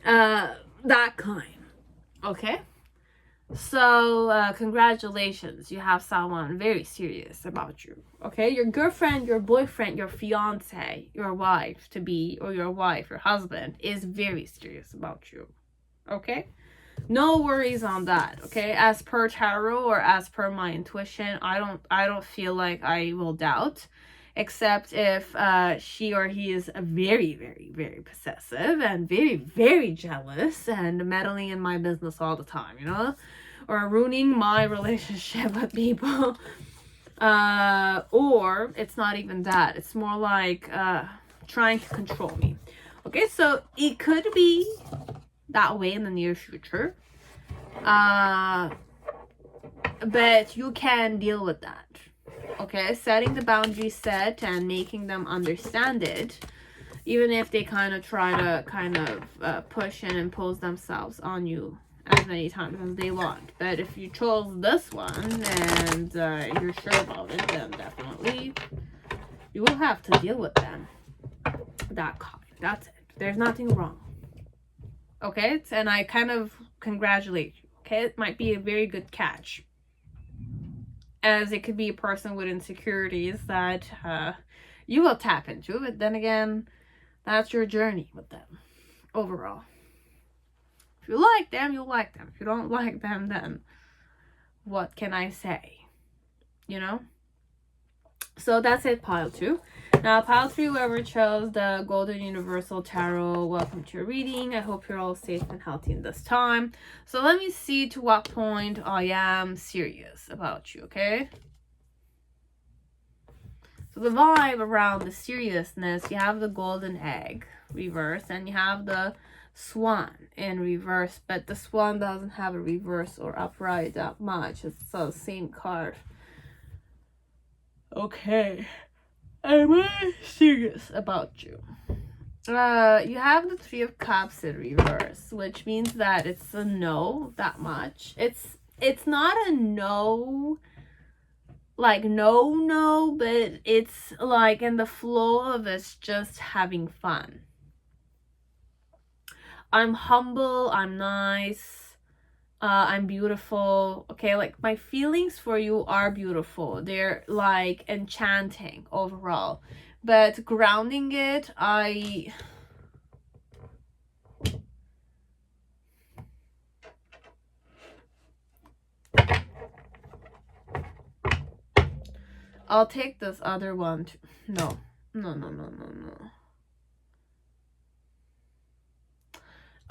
that kind. Okay, so congratulations, you have someone very serious about you. Okay, your girlfriend, your boyfriend, your fiance, your wife to be, or your wife, your husband is very serious about you. Okay, no worries on that. Okay, as per tarot or as per my intuition, I don't feel like I will doubt, except if she or he is very, very, very possessive and very, very jealous and meddling in my business all the time, you know, or ruining my relationship with people. Or it's not even that. It's more like trying to control me. Okay, so it could be that way in the near future. But you can deal with that. Okay, setting the boundaries set and making them understand it, even if they kind of try to push and impose themselves on you as many times as they want. But if you chose this one and you're sure about it, then definitely you will have to deal with them. That kind. That's it. There's nothing wrong. Okay, and I kind of congratulate you. Okay, it might be a very good catch, as it could be a person with insecurities that you will tap into. But then again, that's your journey with them overall. If you like them, you'll like them. If you don't like them, then what can I say? You know? So that's it, pile 2. Now, pile 3, whoever chose the Golden Universal Tarot, welcome to your reading. I hope you're all safe and healthy in this time. So let me see to what point I am serious about you, okay? So the vibe around the seriousness, you have the golden egg reverse, and you have the swan in reverse, but the swan doesn't have a reverse or upright that much. It's the same card. Okay, am I serious about you? You have the Three of Cups in reverse, which means that it's a no, that much. It's not a no, like no, but it's like in the flow of it's just having fun. I'm humble, I'm nice, I'm beautiful. Okay, like my feelings for you are beautiful. They're like enchanting overall. But grounding it, I'll take this other one too. No.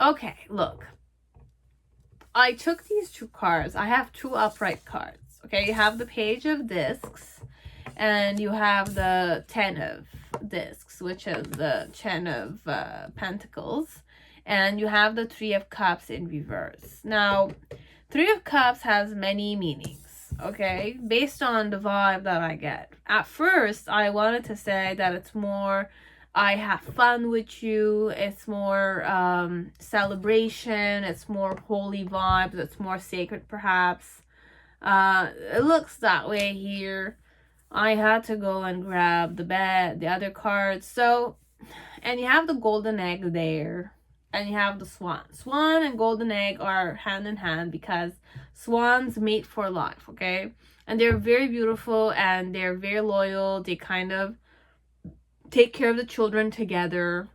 Okay, look. I took these two cards. I have two upright cards. Okay, you have the Page of Discs and you have the Ten of Discs, which is the Ten of Pentacles. And you have the Three of Cups in reverse. Now, Three of Cups has many meanings, okay, based on the vibe that I get. At first, I wanted to say that it's more I have fun with you, it's more celebration, it's more holy vibes, it's more sacred perhaps. It looks that way here. I had to go and grab the other cards. So, and you have the golden egg there. And you have the swan. Swan and golden egg are hand in hand because swans mate for life, okay? And they're very beautiful and they're very loyal. They kind of take care of the children together.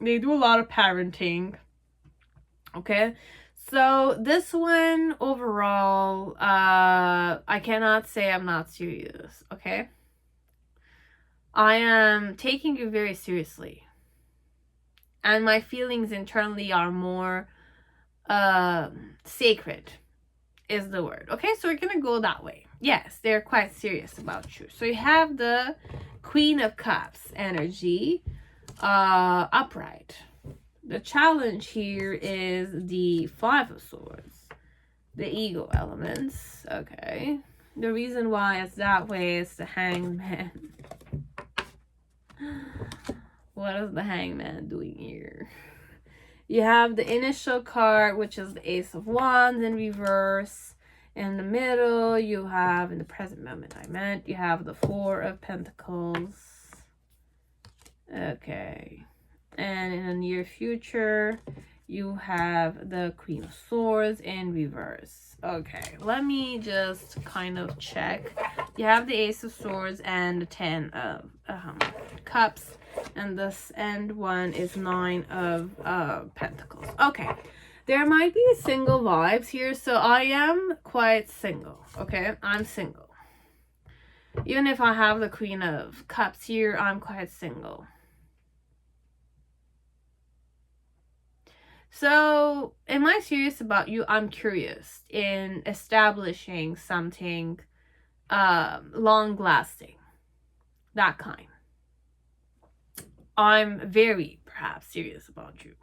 They do a lot of parenting, okay? So this one overall, I cannot say I'm not serious, okay? I am taking you very seriously. And my feelings internally are more sacred is the word. Okay, so we're gonna go that way. Yes, they're quite serious about you. So you have the Queen of Cups energy upright. The challenge here is the Five of Swords, the ego elements. Okay, the reason why it's that way is the Hangman. What is the Hangman doing here? You have the initial card, which is the Ace of Wands in reverse. In the middle, you have, in the present moment you have the Four of Pentacles. Okay. And in the near future, you have the Queen of Swords in reverse. Okay, let me just kind of check. You have the Ace of Swords and the Ten of Cups. And this end one is Nine of Pentacles. Okay, there might be single vibes here. So I am quite single, okay? I'm single. Even if I have the Queen of Cups here, I'm quite single. So, am I serious about you? I'm curious in establishing something long-lasting. That kind. I'm very, perhaps, serious about you.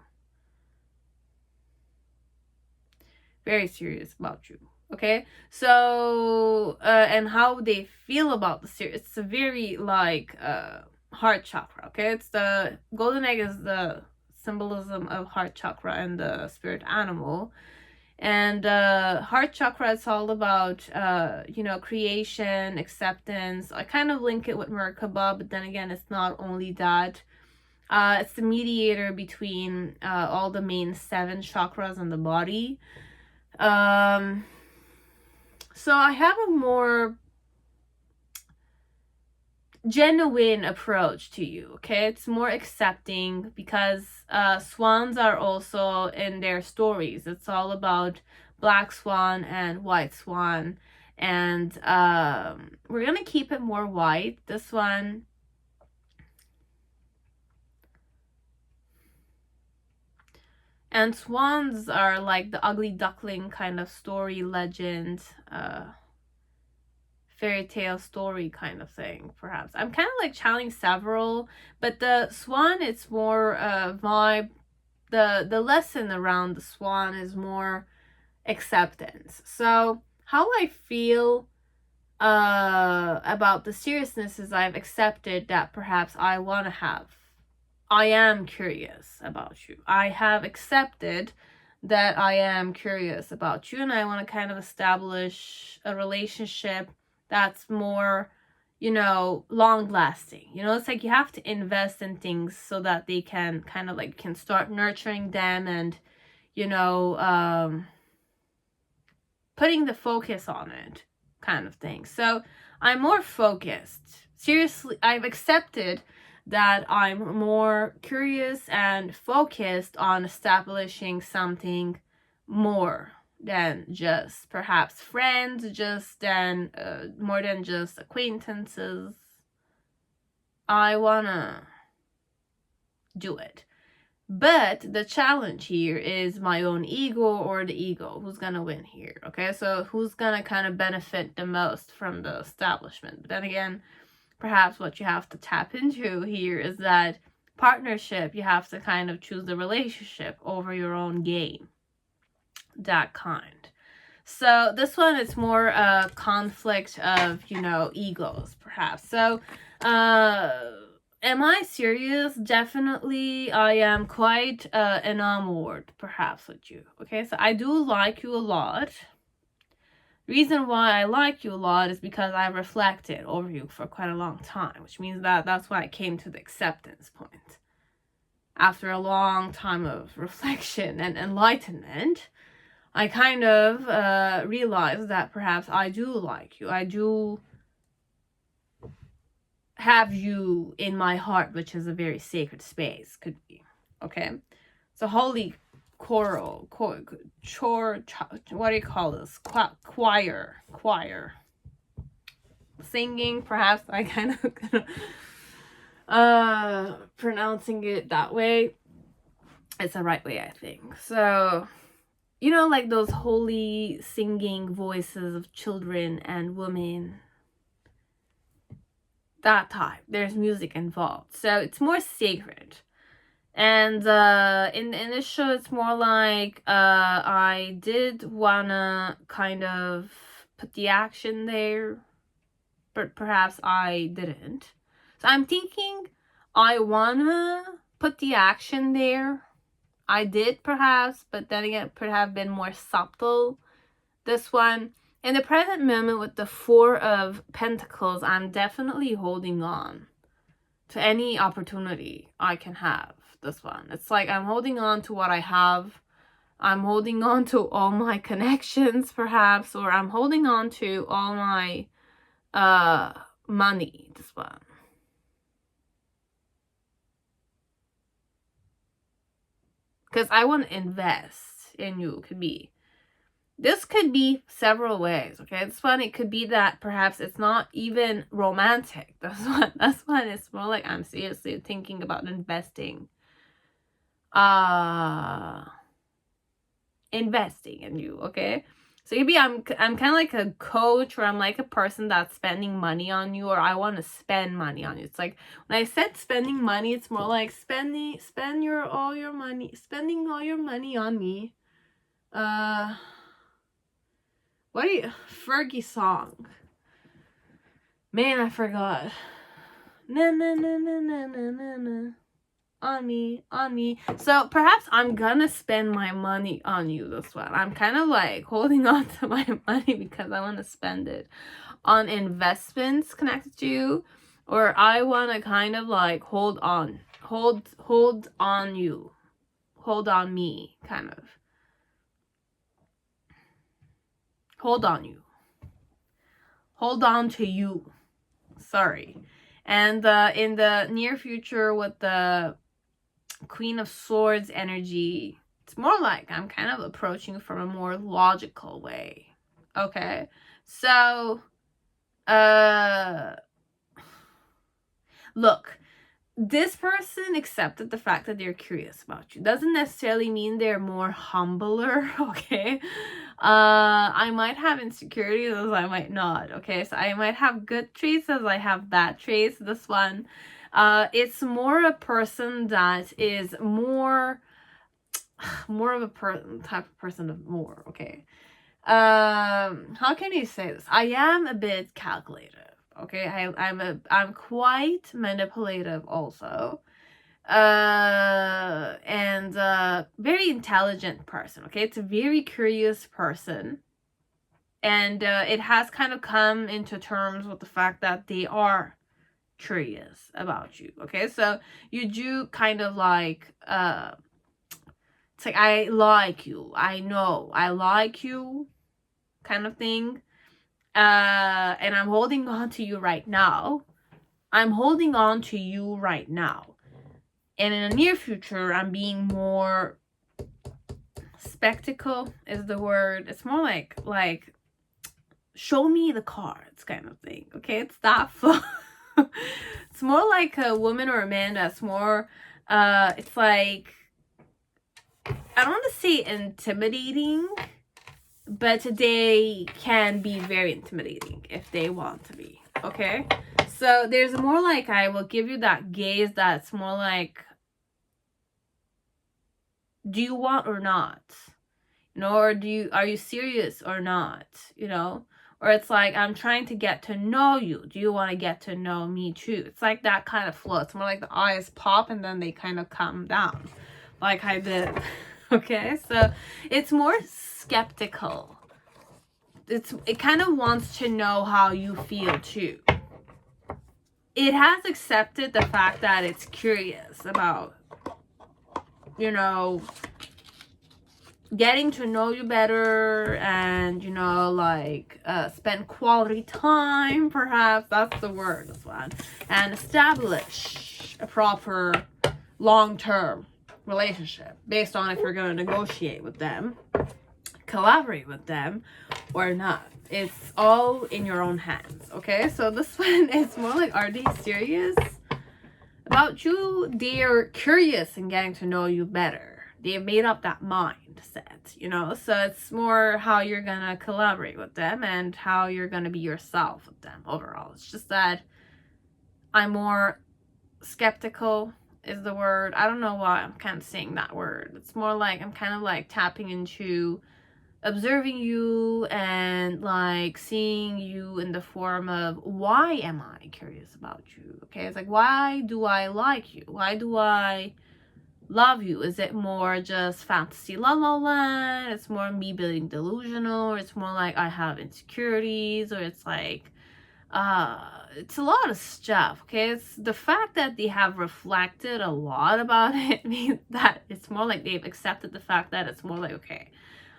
Very serious about you. Okay? So, and how they feel about the series. It's a very, like, heart chakra. Okay? It's the golden egg is the symbolism of heart chakra and the spirit animal. And heart chakra, it's all about you know, creation, acceptance. I kind of link it with Merkaba, but then again, it's not only that. It's the mediator between all the main 7 chakras in the body. So I have a more genuine approach to you, okay? It's more accepting because swans are also in their stories. It's all about black swan and white swan, and we're gonna keep it more white. This one, and swans are like the ugly duckling kind of story, legend, fairy tale story kind of thing, perhaps. I'm kind of like channeling several, but the swan, it's more vibe. The lesson around the swan is more acceptance. So how I feel about the seriousness is I've accepted that perhaps I want to have I am curious about you. I have accepted that I am curious about you, and I want to kind of establish a relationship that's more, you know, long lasting. You know, it's like you have to invest in things so that they can kind of like can start nurturing them and, you know, putting the focus on it kind of thing. So I'm more focused. Seriously, I've accepted that I'm more curious and focused on establishing something more than just perhaps friends, just than more than just acquaintances. I wanna do it. But the challenge here is my own ego or the ego. Who's gonna win here? Okay, so who's gonna kind of benefit the most from the establishment? But then again, perhaps what you have to tap into here is that partnership. You have to kind of choose the relationship over your own game. That kind. So this one is more a conflict of, you know, egos, perhaps. So, am I serious? Definitely, I am quite enamored, perhaps, with you. Okay, so I do like you a lot. Reason why I like you a lot is because I reflected over you for quite a long time, which means that that's why I came to the acceptance point. After a long time of reflection and enlightenment, I kind of realized that perhaps I do like you. I do have you in my heart, which is a very sacred space, could be. Okay? So holy choral, what do you call this? Choir. Singing, perhaps I kind of pronouncing it that way. It's the right way, I think. So, you know, like those holy singing voices of children and women, that type. There's music involved, so it's more sacred. And in this show, it's more like I did wanna kind of put the action there, but perhaps I didn't. So I'm thinking I wanna put the action there. I did perhaps, but then again, it could have been more subtle. This one, in the present moment with the Four of Pentacles, I'm definitely holding on to any opportunity I can have. This one, it's like I'm holding on to what I have. I'm holding on to all my connections, perhaps, or I'm holding on to all my money. This one. Because I want to invest in you. Could be. This could be several ways, okay? This one, it could be that perhaps it's not even romantic. That's one it's more like I'm seriously thinking about investing. Investing in you, okay? So maybe I'm kind of like a coach, or I'm like a person that's spending money on you, or I want to spend money on you. It's like when I said spending money, it's more like spending all your money on me. What are you? Fergie song. Man, I forgot. Na na na na na na na na. On me. So perhaps I'm gonna spend my money on you this one. I'm kind of like holding on to my money because I want to spend it on investments connected to you, or I want to kind of like hold on you, hold on me, kind of. Hold on you. Hold on to you. Sorry. And in the near future with the Queen of Swords energy, it's more like I'm kind of approaching from a more logical way. Okay? So, look, this person accepted the fact that they're curious about you. Doesn't necessarily mean they're more humbler, okay? I might have insecurities as I might not, okay? So I might have good traits as I have bad traits. This one, it's more a person that is more of a type of person of more, okay? How can you say this? I am a bit calculative, okay? I'm quite manipulative also. and very intelligent person. Okay, it's a very curious person, and it has kind of come into terms with the fact that they are curious about you. Okay, so you do kind of like it's like, I like you, I know I like you, kind of thing. And I'm holding on to you right now. I'm holding on to you right now. And in the near future, I'm being more spectacle is the word. It's more like show me the cards kind of thing. Okay, it's that fun. It's more like a woman or a man that's more it's like, I don't want to say intimidating, but they can be very intimidating if they want to be. Okay, so there's more like, I will give you that gaze that's more like, do you want or not, you know, or are you serious or not, you know, or it's like, I'm trying to get to know you, do you want to get to know me too? It's like that kind of flow. It's more like the eyes pop and then they kind of come down like I did. Okay, so it's more skeptical. It kind of wants to know how you feel too. It has accepted the fact that it's curious about, you know, getting to know you better, and, you know, like spend quality time, perhaps that's the word, this one, and establish a proper long-term relationship based on if you're going to negotiate with them, collaborate with them or not. It's all in your own hands. Okay, so this one is more like, are they serious about you? They're curious in getting to know you better. They've made up that mindset, you know, so it's more how you're gonna collaborate with them and how you're gonna be yourself with them overall. It's just that I'm more skeptical is the word. I don't know why I'm kind of saying that word. It's more like I'm kind of like tapping into observing you and like seeing you in the form of, why am I curious about you? Okay, it's like, why do I like you? Why do I love you? Is it more just fantasy la la land? It's more me being delusional, or it's more like I have insecurities, or it's like it's a lot of stuff. Okay, it's the fact that they have reflected a lot about it means that it's more like they've accepted the fact that it's more like, okay,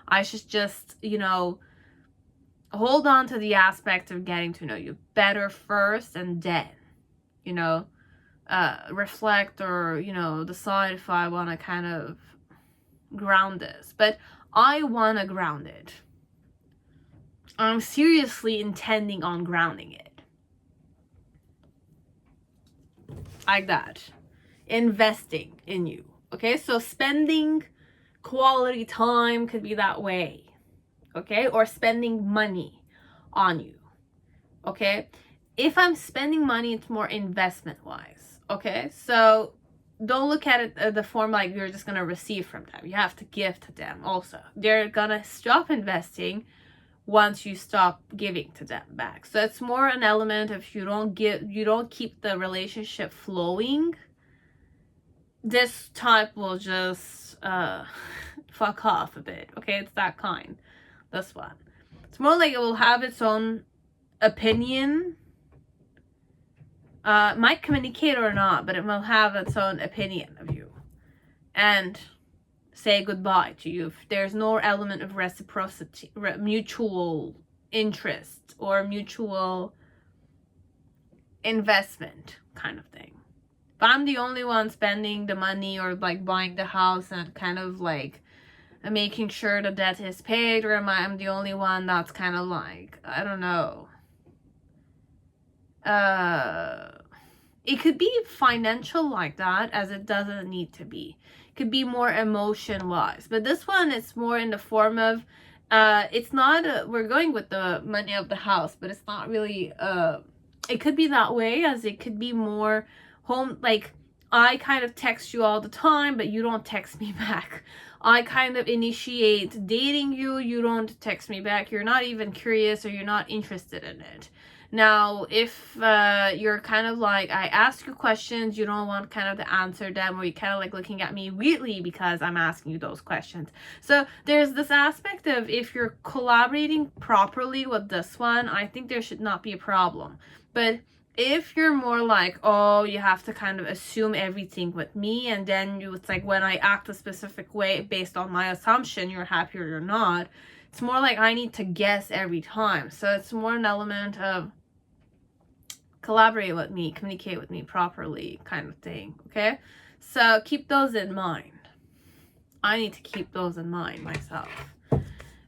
I should just, you know, hold on to the aspect of getting to know you better first, and then, you know, reflect or, you know, decide if I want to kind of ground this. But I want to ground it. I'm seriously intending on grounding it. Like that. Investing in you. Okay, so spending quality time could be that way. Okay, or spending money on you. Okay, if I'm spending money, it's more investment wise. Okay, so don't look at it the form like you're just gonna receive from them. You have to give to them also. They're gonna stop investing once you stop giving to them back. So it's more an element of, you don't keep the relationship flowing, this type will just fuck off a bit. Okay, it's that kind. This one, it's more like it will have its own opinion, might communicate or not, but it will have its own opinion of you and say goodbye to you if there's no element of reciprocity, mutual interest or mutual investment kind of thing. If I'm the only one spending the money or like buying the house and kind of like making sure the debt is paid, or I'm the only one that's kind of like, I don't know, it could be financial like that, as it doesn't need to be. It could be more emotion wise, but this one is more in the form of it's not we're going with the money of the house, but it's not really it could be that way, as it could be more home, like I kind of text you all the time but you don't text me back. I kind of initiate dating you, you don't text me back, you're not even curious or you're not interested in it. Now, if you're kind of like, I ask you questions, you don't want kind of to answer them, or you're kind of like looking at me weirdly because I'm asking you those questions. So there's this aspect of, if you're collaborating properly with this one, I think there should not be a problem. But if you're more like, oh, you have to kind of assume everything with me, and then it's like when I act a specific way based on my assumption, you're happy or you're not. It's more like I need to guess every time. So it's more an element of collaborate with me, communicate with me properly kind of thing, okay? So keep those in mind. I need to keep those in mind myself.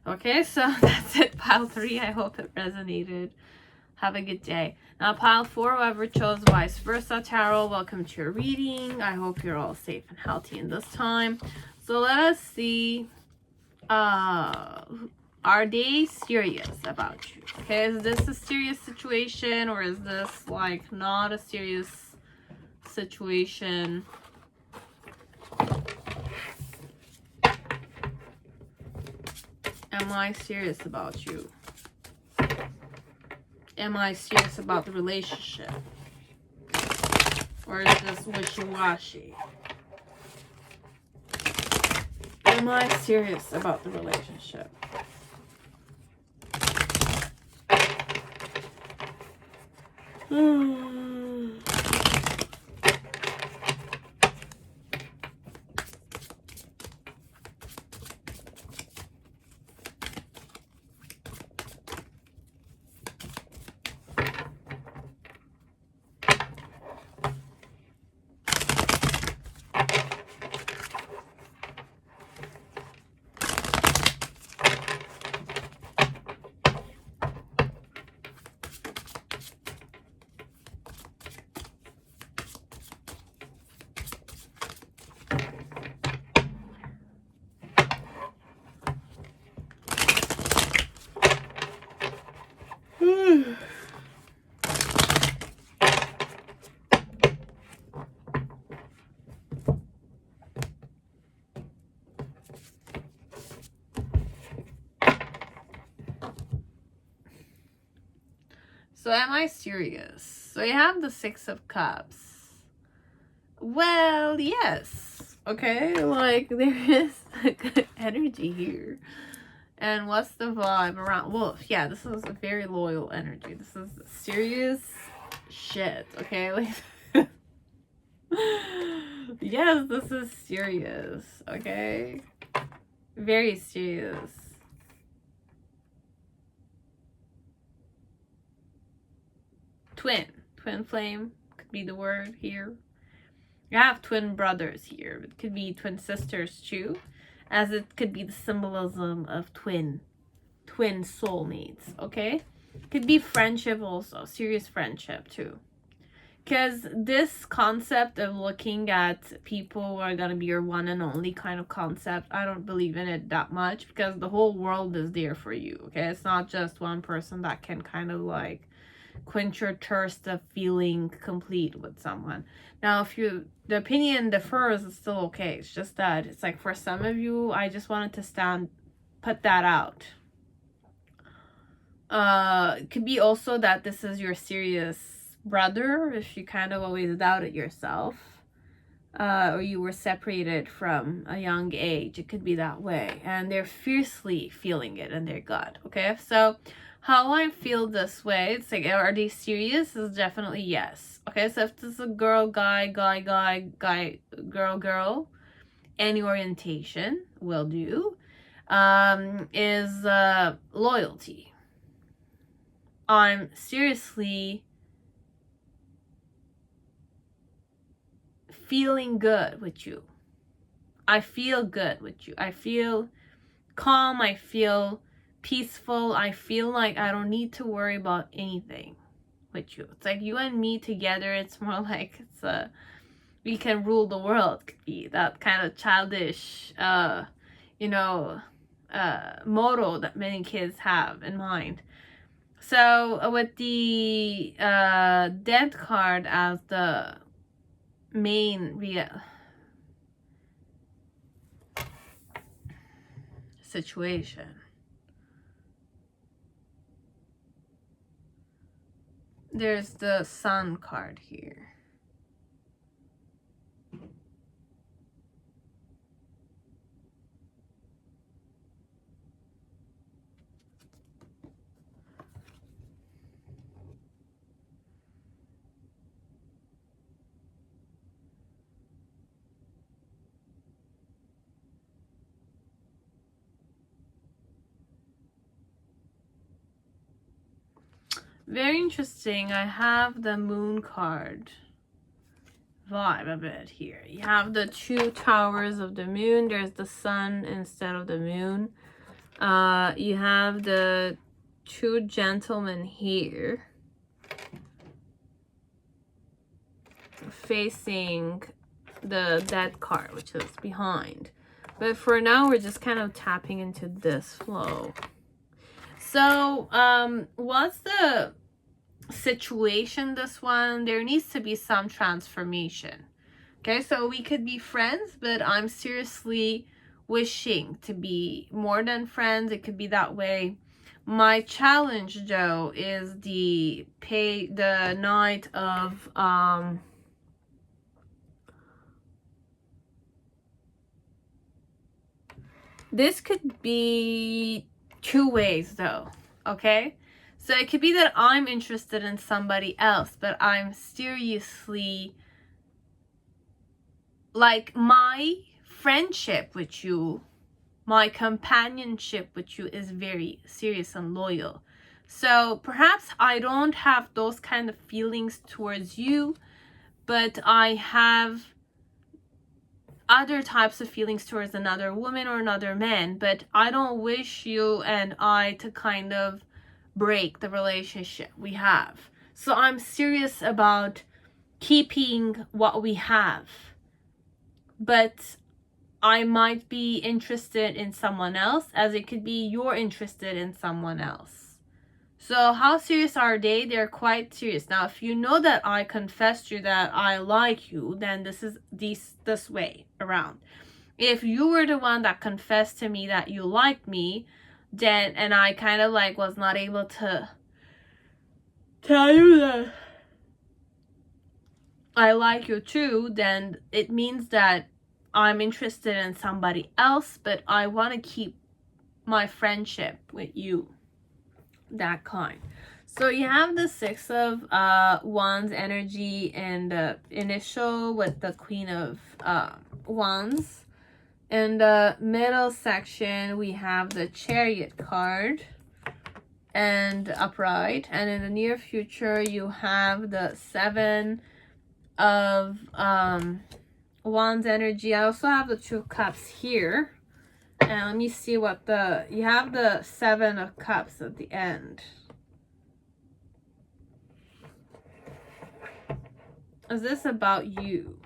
Okay, so that's it, pile 3. I hope it resonated. Have a good day. Now, pile 4, whoever chose vice versa tarot, welcome to your reading. I hope you're all safe and healthy in this time. So let us see. Are they serious about you? Okay, is this a serious situation, or is this like not a serious situation? Am I serious about you? Am I serious about the relationship? Or is this wishy-washy? Am I serious about the relationship? So am I serious? So you have the 6 of Cups. Well, yes. Okay, like there is a good energy here. And what's the vibe around Wolf? Yeah, this is a very loyal energy. This is serious shit, okay? Like, yes, this is serious, okay? Very serious. Twin flame could be the word here. You have twin brothers here. It could be twin sisters too, as it could be the symbolism of twin soulmates, okay? Could be friendship also, serious friendship too. Because this concept of looking at people who are going to be your one and only kind of concept, I don't believe in it that much, because the whole world is there for you, okay? It's not just one person that can kind of like quench your thirst of feeling complete with someone. Now, if the opinion differs, it's still okay. It's just that it's like, for some of you, I just wanted to put that out. It could be also that this is your serious brother, if you kind of always doubted yourself, or you were separated from a young age. It could be that way, and they're fiercely feeling it in their gut, okay? So how I feel this way, it's like, are they serious? Is definitely yes. Okay, so if this is a girl, guy, girl, any orientation will do. Is loyalty. I'm seriously feeling good with you. I feel good with you. I feel calm. I feel peaceful. I feel like I don't need to worry about anything with you. It's like you and me together. It's more like it's we can rule the world. Could be that kind of childish motto that many kids have in mind. So with the Death card as the main situation, there's the Sun card here. Very interesting. I have the Moon card vibe a bit here. You have the 2 towers of the moon. There's the sun instead of the moon. You have the 2 gentlemen here facing the dead card, which is behind. But for now, we're just kind of tapping into this flow. So, what's the situation? This one, there needs to be some transformation. Okay, so we could be friends, but I'm seriously wishing to be more than friends. It could be that way. My challenge, though, is the Knight of this could be 2 ways, though. Okay, so it could be that I'm interested in somebody else, but I'm seriously, like, my friendship with you, my companionship with you is very serious and loyal. So perhaps I don't have those kind of feelings towards you, but I have other types of feelings towards another woman or another man. But I don't wish you and I to kind of break the relationship we have. So I'm serious about keeping what we have. But I might be interested in someone else, as it could be you're interested in someone else. So how serious are they? They're quite serious. Now, if you know that I confessed to you that I like you, then this is this way around. If you were the one that confessed to me that you liked me, then, and I kind of like was not able to tell you that I like you too, then it means that I'm interested in somebody else, but I want to keep my friendship with you. That kind. So you have the 6 of Wands energy and the initial with the Queen of Wands. In the middle section, we have the Chariot card and upright. And in the near future, you have the 7 of Wands energy. I also have the 2 cups here. And let me see what you have the 7 of cups at the end. Is this about you?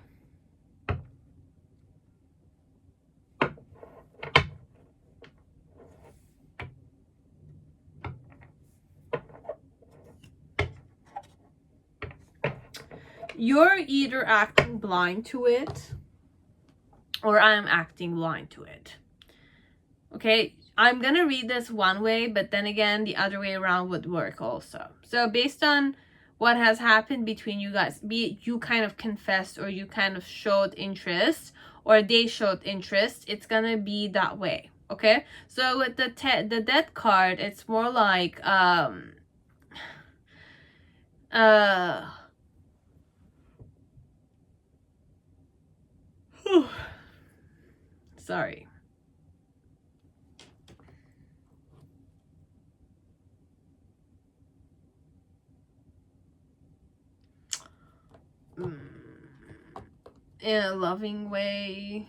You're either acting blind to it, or I'm acting blind to it. Okay, I'm gonna read this one way, but then again, the other way around would work also. So based on what has happened between you guys, be it you kind of confessed or you kind of showed interest or they showed interest, it's gonna be that way. Okay, so with the Death card, it's more like sorry. In a loving way.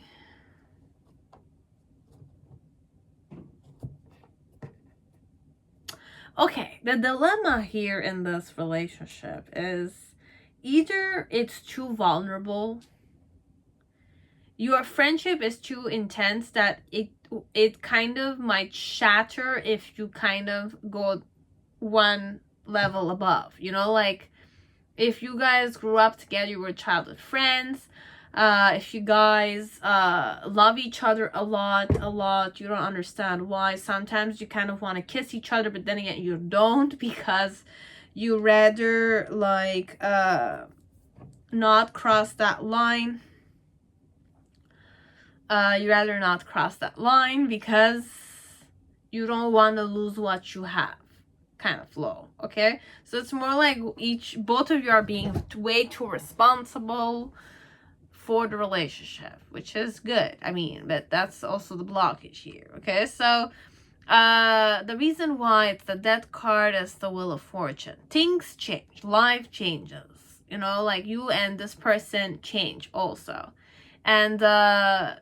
Okay, the dilemma here in this relationship is either it's too vulnerable, your friendship is too intense that it kind of might shatter if you kind of go one level above, you know, like if you guys grew up together, you were childhood friends, if you guys love each other a lot, you don't understand why. Sometimes you kind of want to kiss each other, but then again, you don't, because You rather like not cross that line. You rather not cross that line because you don't want to lose what you have, kind of flow. Okay, so it's more like both of you are being way too responsible for the relationship, which is good. I mean, but that's also the blockage here. Okay, so the reason why it's the Death card is the Wheel of Fortune. Things change, life changes, you know, like you and this person change also. And the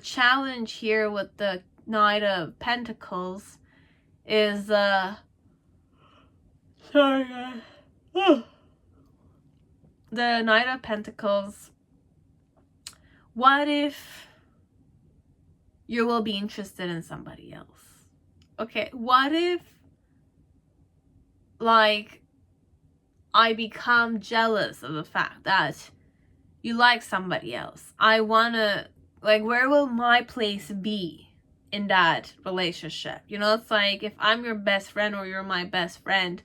challenge here with the Knight of Pentacles is sorry guys. The Knight of Pentacles, what if you will be interested in somebody else? Okay, what if like I become jealous of the fact that you like somebody else? I wanna, like, where will my place be in that relationship? You know, it's like if I'm your best friend or you're my best friend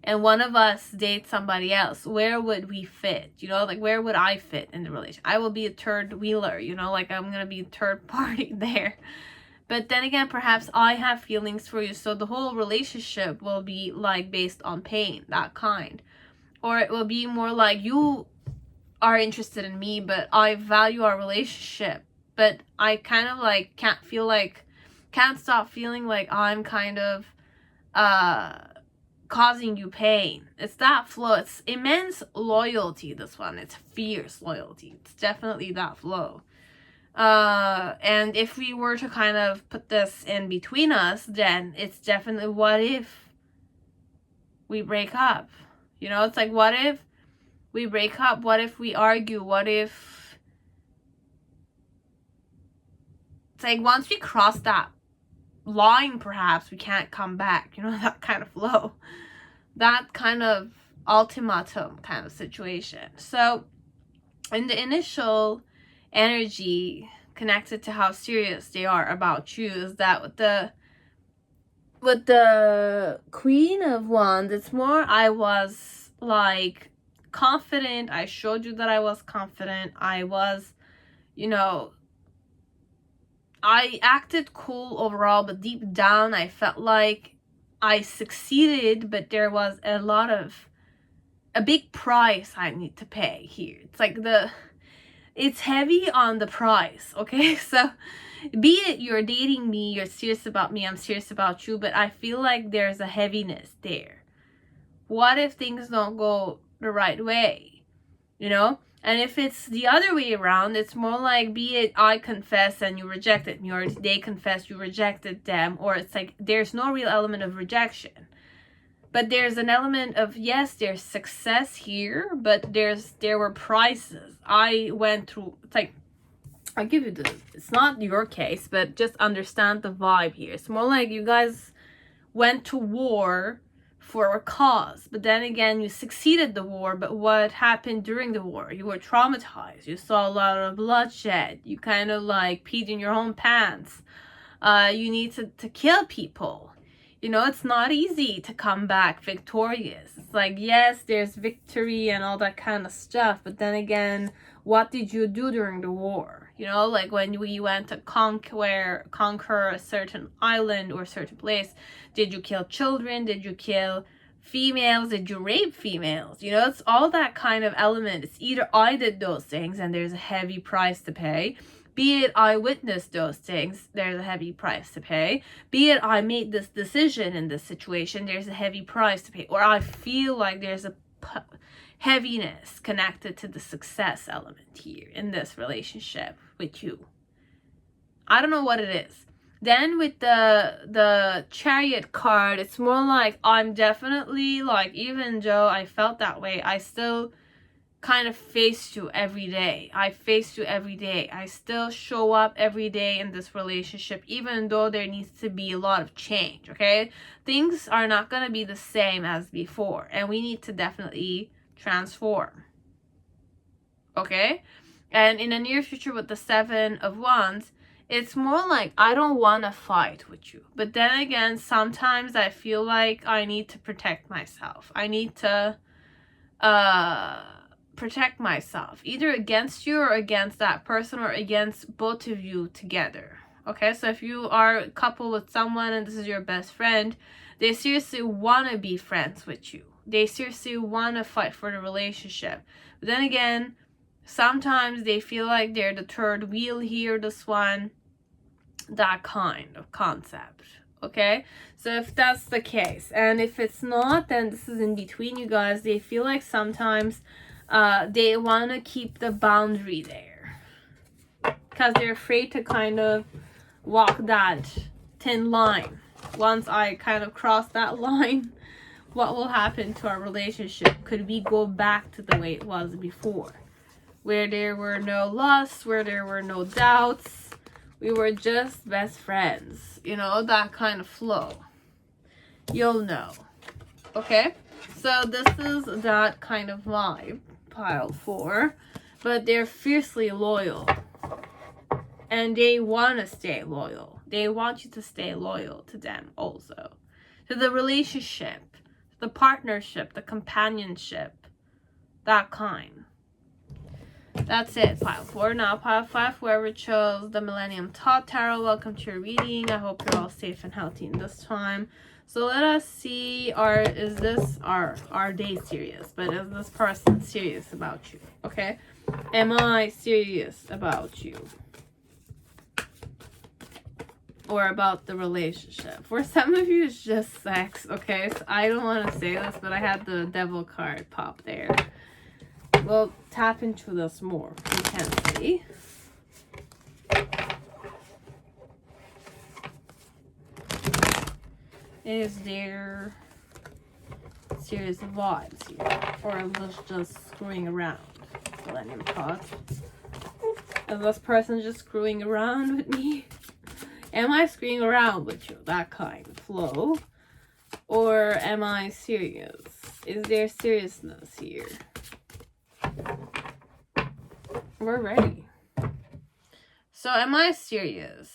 and one of us dates somebody else, where would we fit? You know, like where would I fit in the relationship? I will be a third wheeler, you know, like I'm gonna be a third party there. But then again, perhaps I have feelings for you, so the whole relationship will be like based on pain, that kind. Or it will be more like you are interested in me, but I value our relationship, but I kind of like can't stop feeling like I'm kind of causing you pain. It's that flow. It's immense loyalty, this one. It's fierce loyalty. It's definitely that flow. And if we were to kind of put this in between us, then it's definitely, what if we break up? You know, it's like, what if we break up? What if we argue? What if, it's like once we cross that line, perhaps we can't come back, you know, that kind of flow, that kind of ultimatum kind of situation. So in the initial energy connected to how serious they are about you is that with the Queen of Wands, it's more I was like confident. I showed you that I was confident. I was, you know, I acted cool overall, but deep down I felt like I succeeded, but there was a big price I need to pay here. It's like it's heavy on the price, okay? So be it you're dating me, you're serious about me, I'm serious about you, but I feel like there's a heaviness there. What if things don't go the right way, you know? And if it's the other way around, it's more like, be it I confess and you rejected me, or they confess, you rejected them, or it's like there's no real element of rejection. But there's an element of, yes, there's success here, but there were prices. I went through, it's like, I'll give you this. It's not your case, but just understand the vibe here. It's more like you guys went to war for a cause, but then again, you succeeded the war, but what happened during the war? You were traumatized. You saw a lot of bloodshed. You kind of like peed in your own pants. You need to kill people. You know, it's not easy to come back victorious. It's like, yes, there's victory and all that kind of stuff, but then again, what did you do during the war? You know, like when we went to conquer a certain island or a certain place, did you kill children? Did you kill females? Did you rape females? You know, it's all that kind of element. It's either I did those things and there's a heavy price to pay, be it I witnessed those things, there's a heavy price to pay, be it I made this decision in this situation, there's a heavy price to pay, or I feel like there's a heaviness connected to the success element here in this relationship with you. I don't know what it is. Then with the Chariot card, it's more like I'm definitely like, even though I felt that way, I still kind of face you every day. I face you every day. I still show up every day in this relationship, even though there needs to be a lot of change, okay? Things are not going to be the same as before, and we need to definitely transform, okay? And in the near future with the Seven of Wands, it's more like I don't want to fight with you. But then again, sometimes I feel like I need to protect myself. I need to protect myself, either against you or against that person or against both of you together. Okay, so if you are a couple with someone and this is your best friend, they seriously want to be friends with you. They seriously want to fight for the relationship. But then again, sometimes they feel like they're the third wheel here, this one, that kind of concept. Okay, so if that's the case, and if it's not, then this is in between you guys. They feel like sometimes they want to keep the boundary there because they're afraid to kind of walk that thin line. Once I kind of cross that line, what will happen to our relationship? Could we go back to the way it was before, where there were no lusts, where there were no doubts, we were just best friends, you know, that kind of flow? You'll know. Okay, so this is that kind of vibe, pile 4, but they're fiercely loyal and they want to stay loyal. They want you to stay loyal to them also, to the relationship, the partnership, the companionship, that kind. That's it, pile 4. Now pile 5, whoever chose the Millennium Thoth Tarot, welcome to your reading. I hope you're all safe and healthy in this time. So let us see, are they serious? But is this person serious about you? Okay, am I serious about you? Or about the relationship? For some of you, it's just sex. Okay, so I don't want to say this, but I had the devil card pop there. We'll tap into this more intensely. Is there serious vibes here? Or is this just screwing around? Millennium Thoth. Is this person just screwing around with me? Am I screwing around with you? That kind of flow. Or am I serious? Is there seriousness here? We're ready. So am I serious?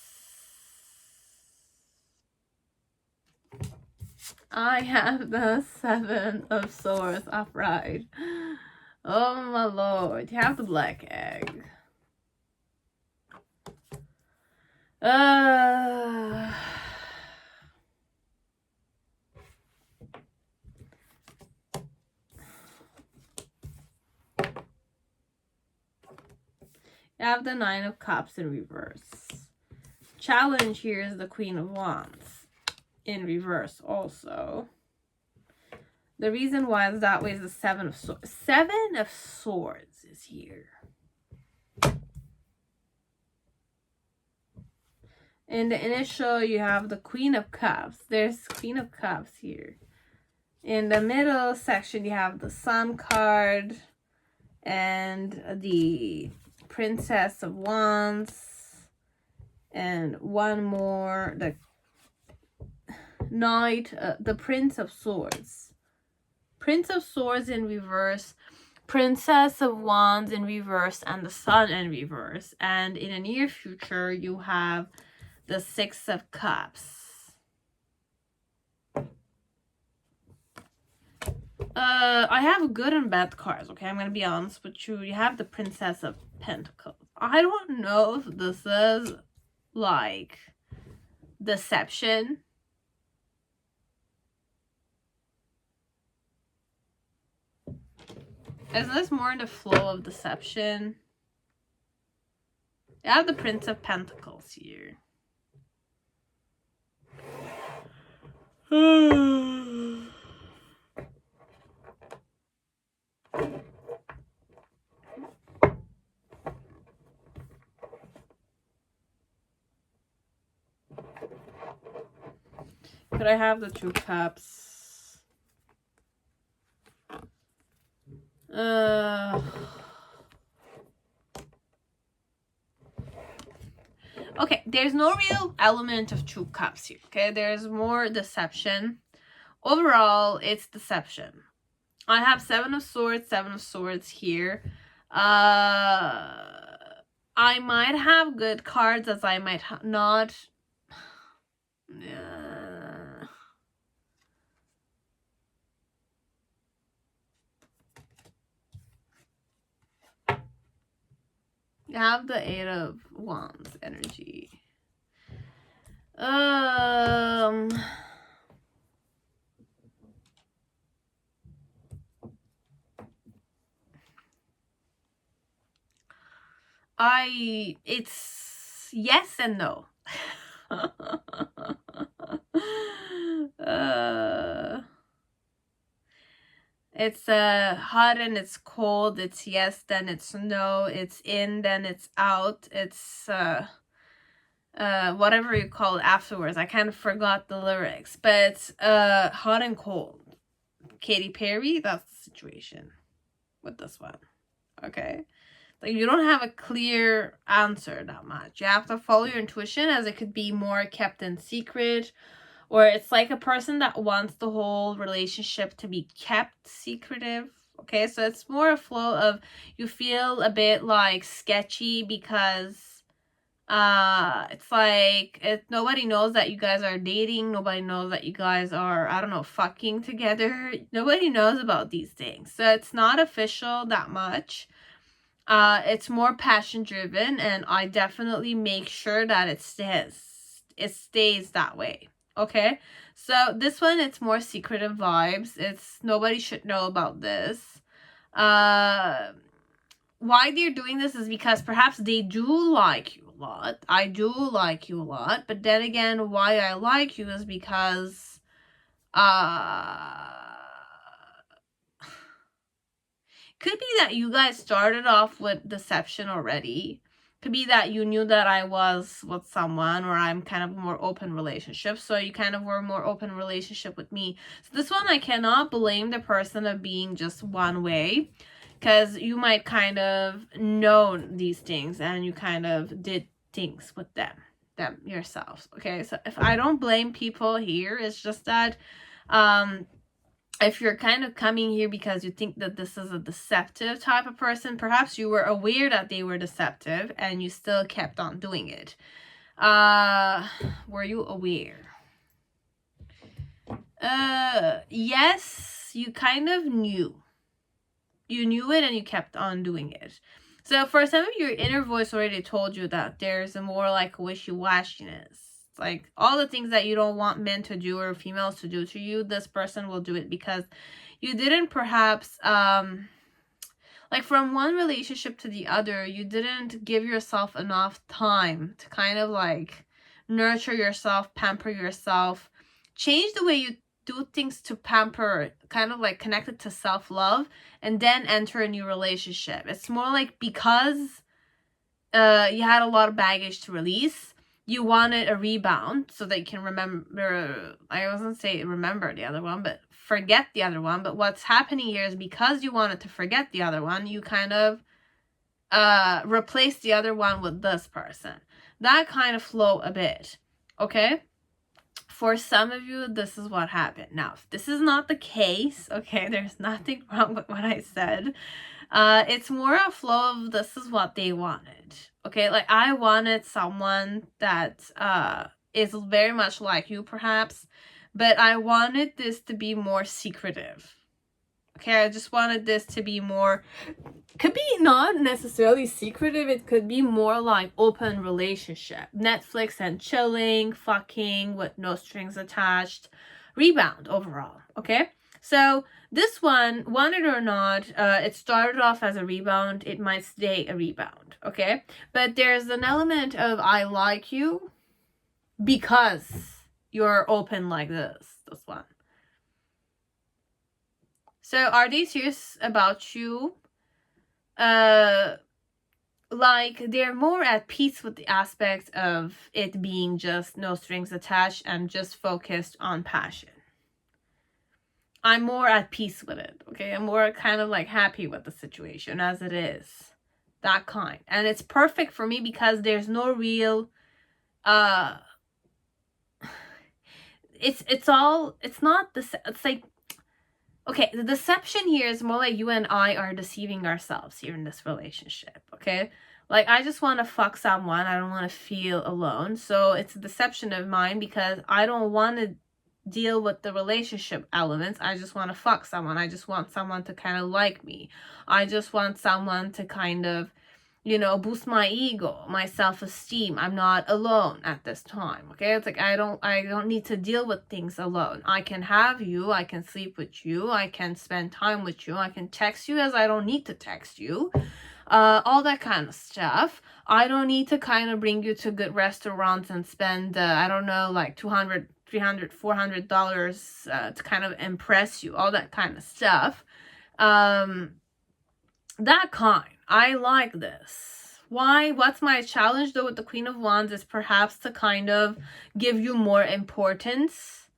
I have the 7 of Swords upright. Oh my lord. You have the black egg. You have the 9 of Cups in reverse. Challenge here is the Queen of Wands in reverse also. The reason why is that way is the 7 of Swords. 7 of Swords is here. In the initial, you have the Queen of Cups. There's Queen of Cups here. In the middle section, you have the Sun card and the Princess of Wands. And one more, the Knight, the Prince of Swords. Prince of Swords in reverse, Princess of Wands in reverse, and the Sun in reverse. And in the near future, you have the 6 of Cups. I have good and bad cards, okay? I'm gonna be honest with you. You have the Princess of Pentacles. I don't know if this is like deception. Is this more the flow of deception? You have the Prince of Pentacles here. Could I have the 2 cups? Okay, there's no real element of 2 cups here, okay? There's more deception. Overall, it's deception. I have 7 of Swords here. I might have good cards as I might not. You have the 8 of Wands energy. It's yes and no. It's hot and it's cold. It's yes, then it's no. It's in, then it's out. It's whatever you call it afterwards. I kind of forgot the lyrics, but hot and cold. Katy Perry, that's the situation with this one. Okay, like you don't have a clear answer that much. You have to follow your intuition, as it could be more kept in secret, or it's like a person that wants the whole relationship to be kept secretive. Okay, so it's more a flow of you feel a bit like sketchy because it's like nobody knows that you guys are dating, nobody knows that you guys are, I don't know, fucking together. Nobody knows about these things, so it's not official that much. It's more passion driven, and I definitely make sure that it stays that way. Okay, so this one, it's more secretive vibes. It's nobody should know about this. Why they're doing this is because perhaps they do like you a lot. I do like you a lot, but then again, why I like you is because could be that you guys started off with deception already. Could be that you knew that I was with someone, or I'm kind of more open relationship, so you kind of were more open relationship with me. So this one, I cannot blame the person of being just one way, because you might kind of know these things and you kind of did things with them yourselves. Okay, so if I don't blame people here, it's just that if you're kind of coming here because you think that this is a deceptive type of person, perhaps you were aware that they were deceptive and you still kept on doing it. Were you aware? Yes, you kind of knew. You knew it and you kept on doing it. So for some of you, your inner voice already told you that there's a more like wishy-washiness. Like all the things that you don't want men to do or females to do to you, this person will do it because you didn't perhaps like from one relationship to the other, you didn't give yourself enough time to kind of like nurture yourself, pamper yourself, change the way you do things to pamper, kind of like connected to self-love, and then enter a new relationship. It's more like because you had a lot of baggage to release, you wanted a rebound so that you can remember, I wasn't say remember the other one, but forget the other one. But what's happening here is because you wanted to forget the other one, you kind of replace the other one with this person. That kind of flow a bit. Okay, for some of you, this is what happened. Now, if this is not the case, okay, there's nothing wrong with what I said. It's more a flow of this is what they wanted. Okay, like I wanted someone that is very much like you perhaps, but I wanted this to be more secretive. Okay, I just wanted this to be more, could be not necessarily secretive, it could be more like open relationship. Netflix and chilling, fucking with no strings attached, rebound overall. Okay, so this one, want it or not, it started off as a rebound, it might stay a rebound. Okay, but there's an element of I like you because you're open like this one. So are they serious about you? Like they're more at peace with the aspect of it being just no strings attached and just focused on passion. I'm more at peace with it. Okay, I'm more kind of like happy with the situation as it is. That kind. And it's perfect for me because there's no real it's like, okay, the deception here is more like you and I are deceiving ourselves here in this relationship, okay? Like, I just want to fuck someone. I don't want to feel alone. So it's a deception of mine because I don't want to deal with the relationship elements. I just want to fuck someone. I just want someone to kind of like me. I just want someone to kind of, you know, boost my ego, my self-esteem. I'm not alone at this time. Okay, it's like I don't need to deal with things alone. I can have you, I can sleep with you, I can spend time with you, I can text you as I don't need to text you, all that kind of stuff. I don't need to kind of bring you to good restaurants and spend I don't know, like $200, $300, $400 to kind of impress you, all that kind of stuff. That kind. I like this. Why? What's my challenge though with the Queen of Wands is perhaps to kind of give you more importance.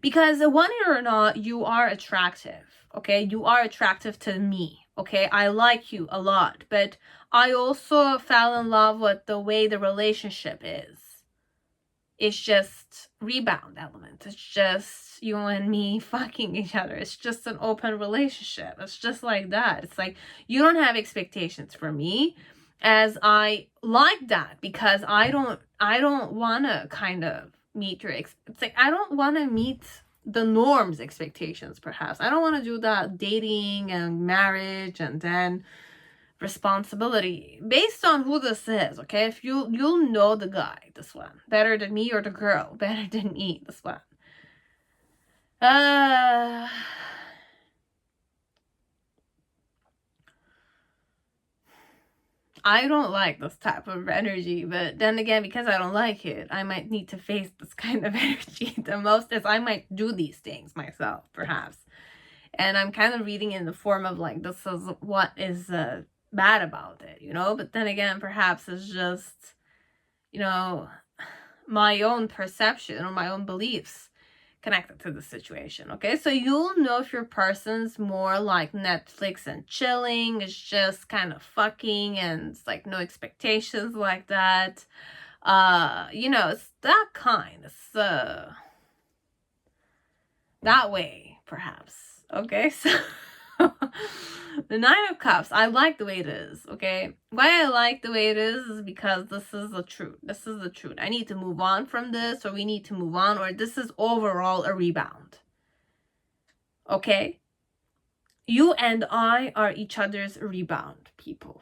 Because whether or not, you are attractive, okay? You are attractive to me, okay? I like you a lot, but I also fell in love with the way the relationship is. It's just rebound element. It's just you and me fucking each other. It's just an open relationship. It's just like that. It's like you don't have expectations for me, as I like that, because I don't want to kind of meet your it's like I don't want to meet the norm's expectations. Perhaps I don't want to do that dating and marriage and then responsibility based on who this is. Okay, if you'll know the guy, this one, better than me, or the girl better than me, this one. I don't like this type of energy, but then again, because I don't like it, I might need to face this kind of energy the most, as I might do these things myself, perhaps. And I'm kind of reading in the form of like, this is what is bad about it, you know? But then again, perhaps it's just, you know, my own perception or my own beliefs connected to the situation. Okay, so you'll know if your person's more like Netflix and chilling, it's just kind of fucking and it's like no expectations, like that. You know, it's that kind. It's that way, perhaps. Okay, so the Nine of Cups, I like the way it is. Okay, why I like the way it is because this is the truth. This is the truth. I need to move on from this, or we need to move on, or this is overall a rebound. Okay, you and I are each other's rebound people.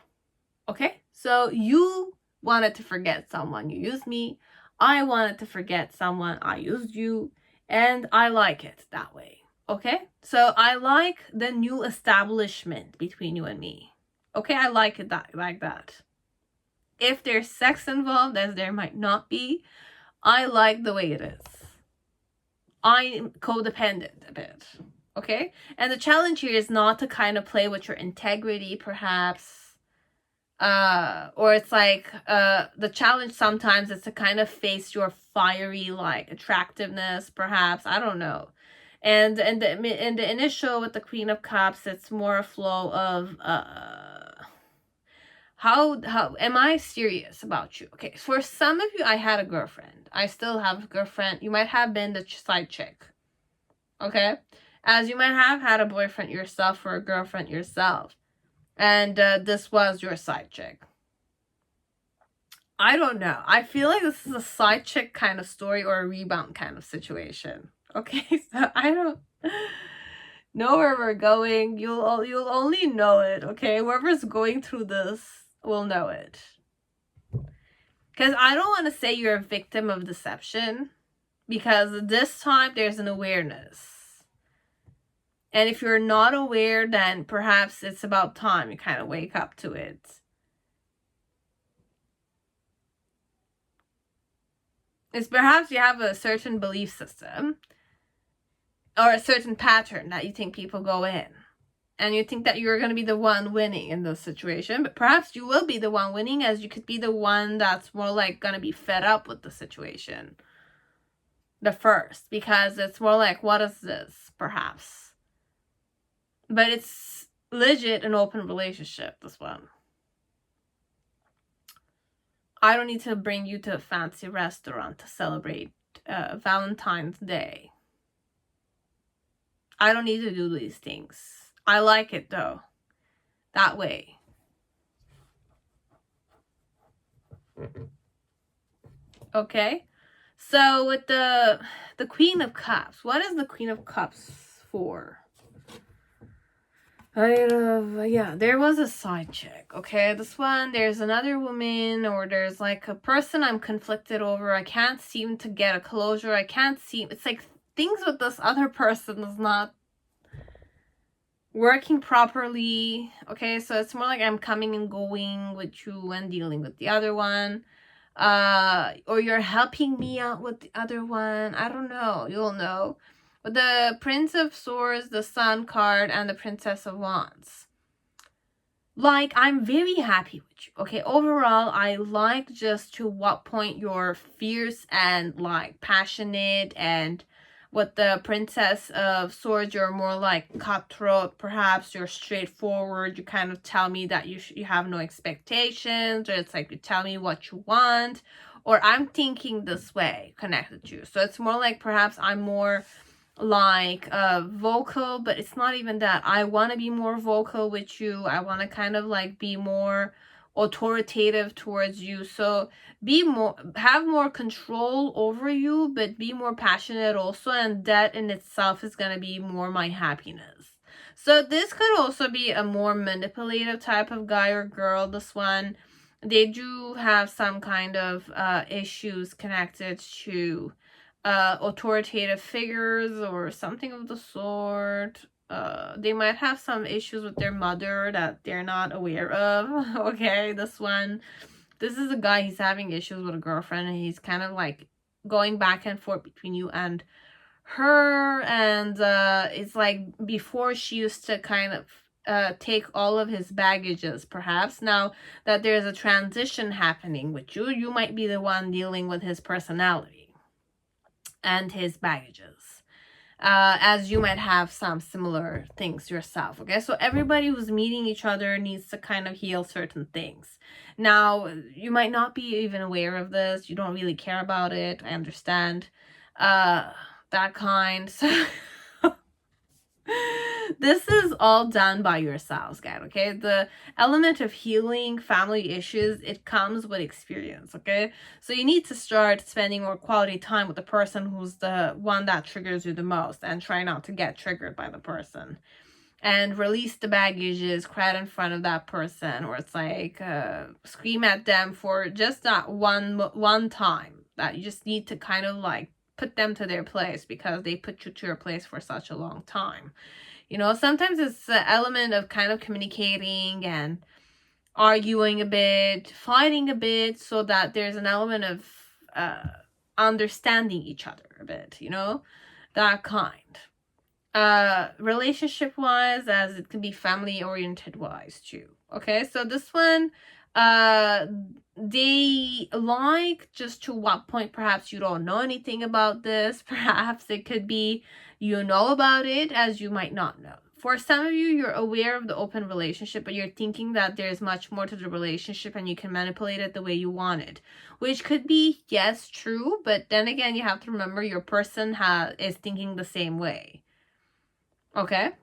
Okay, so you wanted to forget someone, you used me. I wanted to forget someone, I used you. And I like it that way. Okay, so I like the new establishment between you and me. Okay, I like it like that. If there's sex involved, as there might not be, I like the way it is. I'm codependent a bit. Okay, and the challenge here is not to kind of play with your integrity, perhaps. Or it's like the challenge sometimes is to kind of face your fiery like attractiveness, perhaps. I don't know. And the initial with the Queen of Cups, it's more a flow of how am I serious about you? Okay, for some of you, I had a girlfriend. I still have a girlfriend. You might have been the side chick. Okay, as you might have had a boyfriend yourself or a girlfriend yourself. And this was your side chick. I don't know. I feel like this is a side chick kind of story or a rebound kind of situation. Okay, so I don't know where we're going. You'll only know it. Okay, whoever's going through this will know it. Because I don't want to say you're a victim of deception, because this time there's an awareness. And if you're not aware, then perhaps it's about time you kind of wake up to it. It's perhaps you have a certain belief system or a certain pattern that you think people go in. And you think that you're going to be the one winning in this situation. But perhaps you will be the one winning, as you could be the one that's more like going to be fed up with the situation. The first. Because it's more like, what is this? Perhaps. But it's legit an open relationship, this one. I don't need to bring you to a fancy restaurant to celebrate Valentine's Day. I don't need to do these things. I like it though. That way. Okay, so with the Queen of Cups, what is the Queen of Cups for? Yeah, there was a side chick, okay? This one, there's another woman, or there's like a person I'm conflicted over. I can't seem to get a closure. It's like things with this other person is not working properly, okay? So it's more like I'm coming and going with you and dealing with the other one. Or you're helping me out with the other one. I don't know. You'll know. With the Prince of Swords, the Sun card, and the Princess of Wands. Like, I'm very happy with you, okay? Overall, I like just to what point you're fierce and, like, passionate, and with the Princess of Swords, you're more, like, cutthroat, perhaps. You're straightforward. You kind of tell me that you have no expectations, or it's like you tell me what you want, or I'm thinking this way connected to you. So it's more like perhaps I'm more like vocal, but it's not even that. I want to be more vocal with you. I want to kind of like be more authoritative towards you. So have more control over you, but be more passionate also, and that in itself is going to be more my happiness. So this could also be a more manipulative type of guy or girl. This one, they do have some kind of issues connected to authoritative figures or something of the sort. They might have some issues with their mother that they're not aware of. Okay, this is a guy, he's having issues with a girlfriend, and he's kind of like going back and forth between you and her, and it's like before she used to kind of take all of his baggages. Perhaps now that there's a transition happening with you, you might be the one dealing with his personality and his baggages, as you might have some similar things yourself. Okay, so everybody who's meeting each other needs to kind of heal certain things. Now, you might not be even aware of this. You don't really care about it. I understand that kind. So this is all done by yourselves, guys, okay? The element of healing family issues, it comes with experience, okay? So you need to start spending more quality time with the person who's the one that triggers you the most, and try not to get triggered by the person. And release the baggages, cry in front of that person, or it's like scream at them for just that one time. That you just need to kind of like put them to their place, because they put you to your place for such a long time. You know, sometimes it's an element of kind of communicating and arguing a bit, fighting a bit, so that there's an element of understanding each other a bit, you know, that kind. Relationship wise, as it can be family oriented wise too. Okay, so this one, they like just to what point perhaps you don't know anything about this. Perhaps it could be you know about it, as you might not know. For some of you, you're aware of the open relationship, but you're thinking that there's much more to the relationship and you can manipulate it the way you want it. Which could be, yes, true, but then again, you have to remember your person is thinking the same way. Okay?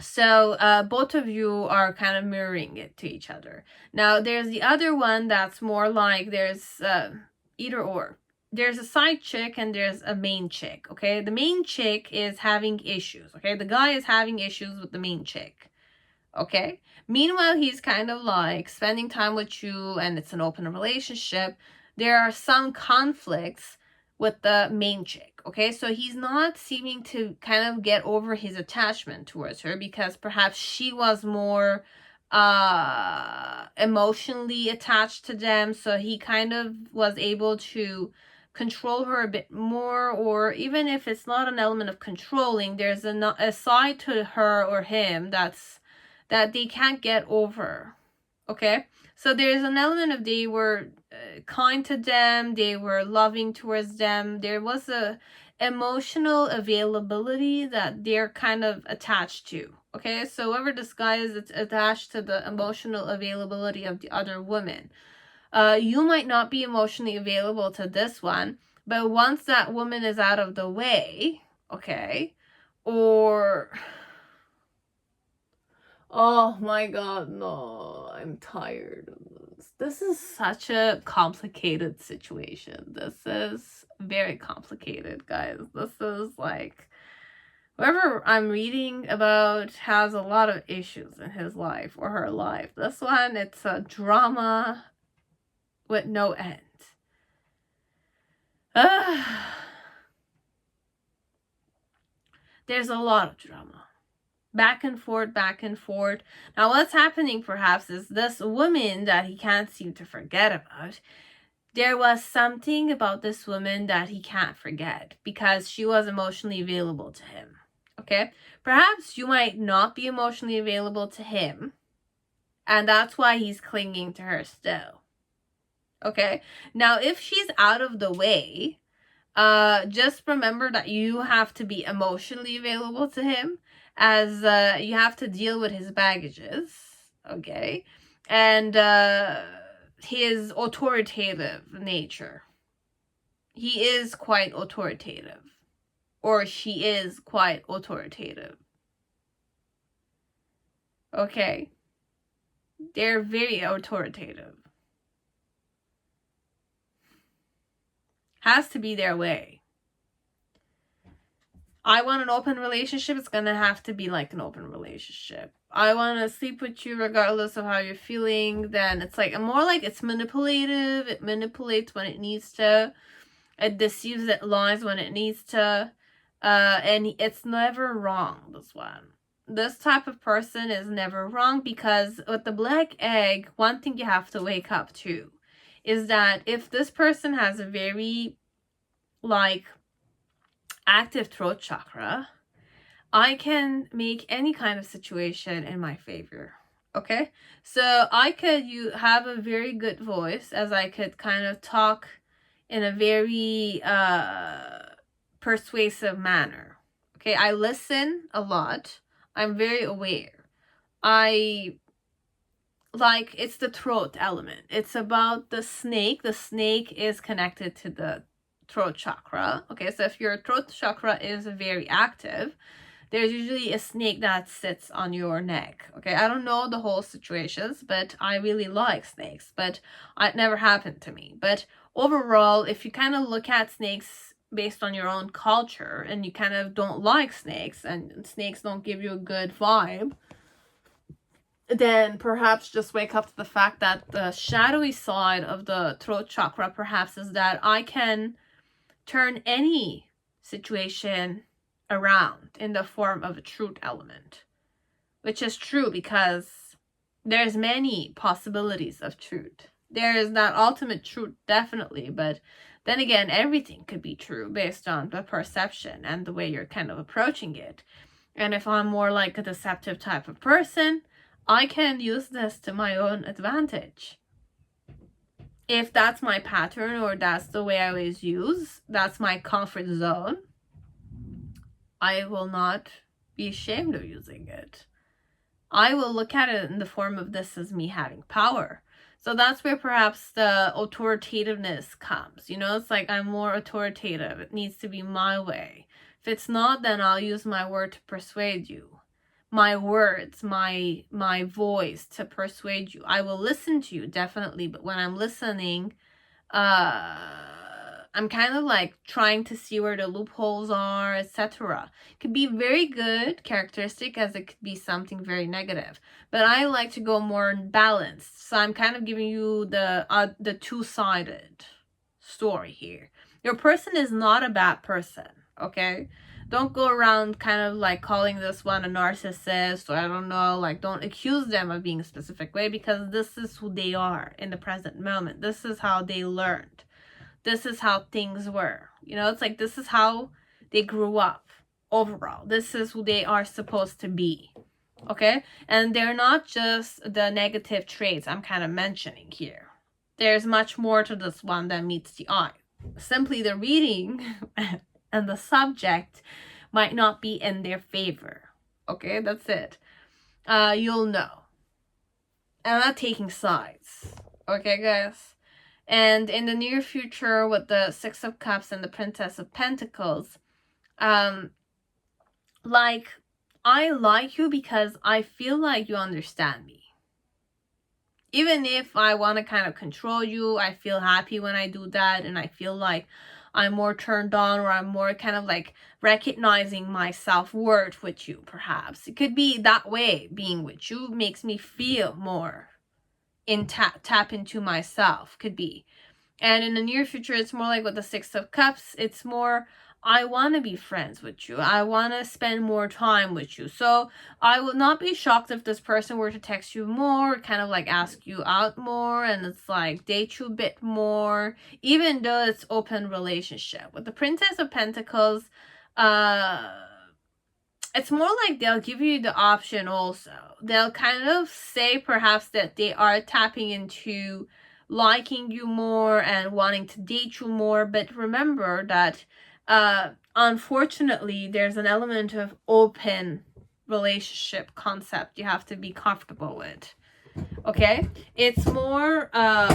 So both of you are kind of mirroring it to each other. Now, there's the other one that's more like there's either or. There's a side chick and there's a main chick, okay? The main chick is having issues, okay? The guy is having issues with the main chick, okay? Meanwhile, he's kind of like spending time with you, and it's an open relationship. There are some conflicts with the main chick, okay? So he's not seeming to kind of get over his attachment towards her, because perhaps she was more emotionally attached to them, so he kind of was able to control her a bit more. Or even if it's not an element of controlling, there's a side to her or him that they can't get over, okay? So there's an element of they were kind to them, they were loving towards them, there was a emotional availability that they're kind of attached to, okay? So whoever this guy is, it's attached to the emotional availability of the other woman. You might not be emotionally available to this one, but once that woman is out of the way, okay, or Oh my god, no. I'm tired of this. This is such a complicated situation. This is very complicated, guys. This is like, whoever I'm reading about has a lot of issues in his life or her life. This one, it's a drama with no end. There's a lot of drama. Back and forth, back and forth. Now, what's happening perhaps is this woman that he can't seem to forget about. There was something about this woman that he can't forget because she was emotionally available to him. Okay? Perhaps you might not be emotionally available to him, and that's why he's clinging to her still. Okay? Now, if she's out of the way, just remember that you have to be emotionally available to him, as you have to deal with his baggages, okay, and his authoritative nature. He is quite authoritative, or she is quite authoritative. Okay, they're very authoritative. Has to be their way. I want an open relationship, it's gonna have to be like an open relationship. I want to sleep with you regardless of how you're feeling, then it's like, more like it's manipulative. It manipulates when it needs to. It deceives, it lies when it needs to. And it's never wrong, this one. This type of person is never wrong, because with the black egg, one thing you have to wake up to is that if this person has a very, like, active throat chakra, I can make any kind of situation in my favor. Okay, so I could have a very good voice, as I could kind of talk in a very persuasive manner. Okay, I listen a lot. I'm very aware. It's the throat element. It's about the snake. The snake is connected to the throat chakra. Okay, so if your throat chakra is very active, there's usually a snake that sits on your neck. Okay, I don't know the whole situations, but I really like snakes, but it never happened to me. But overall, if you kind of look at snakes based on your own culture, and you kind of don't like snakes, and snakes don't give you a good vibe, then perhaps just wake up to the fact that the shadowy side of the throat chakra perhaps is that I can turn any situation around in the form of a truth element, which is true because there's many possibilities of truth. There is that ultimate truth, definitely, but then again, everything could be true based on the perception and the way you're kind of approaching it. And if I'm more like a deceptive type of person, I can use this to my own advantage. If that's my pattern, or that's the way I always use, that's my comfort zone, I will not be ashamed of using it. I will look at it in the form of this as me having power. So that's where perhaps the authoritativeness comes. You know, it's like I'm more authoritative. It needs to be my way. If it's not, then I'll use my word to persuade you. My words, my voice to persuade you. I will listen to you, definitely, but when I'm listening, I'm kind of like trying to see where the loopholes are, etc. It could be very good characteristic, as it could be something very negative. But I like to go more balanced. So I'm kind of giving you the two-sided story here. Your person is not a bad person, okay? Don't go around kind of like calling this one a narcissist, or I don't know, like don't accuse them of being a specific way, because this is who they are in the present moment. This is how they learned. This is how things were. You know, it's like this is how they grew up overall. This is who they are supposed to be. Okay? And they're not just the negative traits I'm kind of mentioning here. There's much more to this one than meets the eye. Simply the reading and the subject might not be in their favor. Okay, that's it. You'll know. I'm not taking sides. Okay, guys? And in the near future, with the Six of Cups and the Princess of Pentacles, like, I like you because I feel like you understand me. Even if I want to kind of control you, I feel happy when I do that, and I feel like I'm more turned on, or I'm more kind of like recognizing my self-worth with you, perhaps. It could be that way. Being with you makes me feel more tap into myself, could be. And in the near future, it's more like with the Six of Cups, it's more, I want to be friends with you. I want to spend more time with you. So I would not be shocked if this person were to text you more, kind of like ask you out more, and it's like date you a bit more, even though it's open relationship. With the Princess of Pentacles, it's more like they'll give you the option also. They'll kind of say perhaps that they are tapping into liking you more and wanting to date you more, but remember that unfortunately there's an element of open relationship concept you have to be comfortable with. Okay, it's more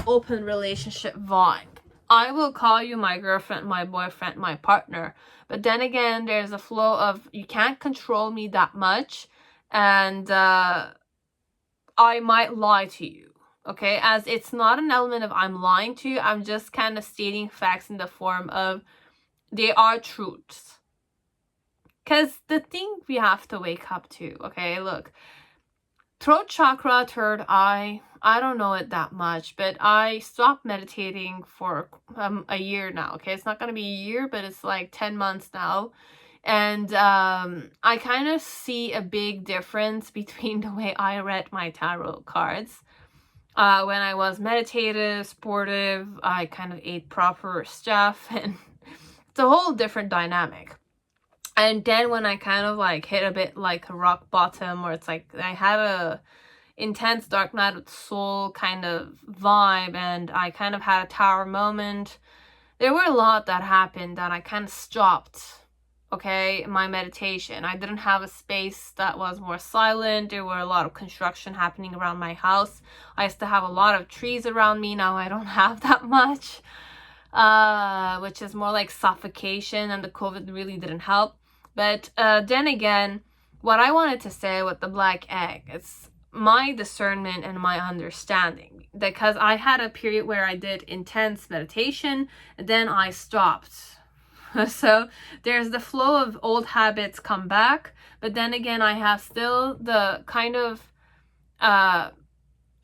open relationship vibe. I will call you my girlfriend, my boyfriend, my partner, but then again there's a flow of you can't control me that much, and I might lie to you. Okay, as it's not an element of I'm lying to you, I'm just kind of stating facts in the form of they are truths. Because the thing we have to wake up to, okay, look, throat chakra, third eye, I don't know it that much, but I stopped meditating for a year now, okay? It's not going to be a year, but it's like 10 months now. And I kind of see a big difference between the way I read my tarot cards. When I was meditative, sportive, I kind of ate proper stuff, and it's a whole different dynamic. And then when I kind of like hit a bit like a rock bottom, where it's like I had a intense dark night of the soul kind of vibe, and I kind of had a tower moment, there were a lot that happened that I kind of stopped, okay, my meditation. I didn't have a space that was more silent. There were a lot of construction happening around my house. I used to have a lot of trees around me. Now I don't have that much, which is more like suffocation, and the COVID really didn't help. But then again, what I wanted to say with the black egg, it's my discernment and my understanding, because I had a period where I did intense meditation, and then I stopped. So there's the flow of old habits come back, but then again I have still the kind of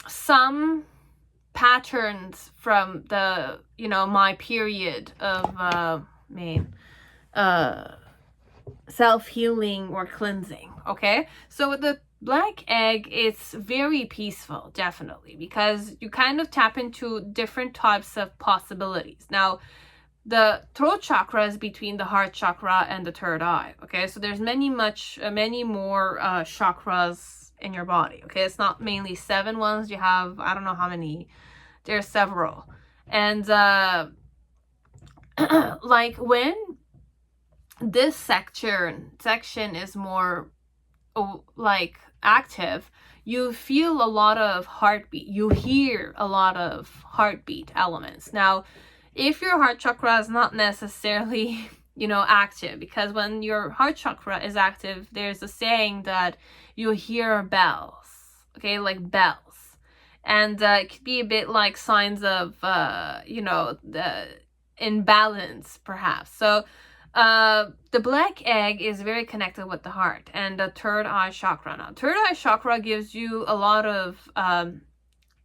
some patterns from the, you know, my period of self-healing or cleansing. Okay, so with the black egg, it's very peaceful, definitely, because you kind of tap into different types of possibilities. Now the throat chakra is between the heart chakra and the third eye. Okay, so there's many more chakras in your body. Okay, it's not mainly 7 ones. You have, I don't know how many, there's several. And like when this section is more like active, you feel a lot of heartbeat, you hear a lot of heartbeat elements. Now if your heart chakra is not necessarily, you know, active, because when your heart chakra is active, there's a saying that you hear bells, okay, like bells, and it could be a bit like signs of you know, the imbalance perhaps. So the black egg is very connected with the heart and the third eye chakra. Now third eye chakra gives you a lot of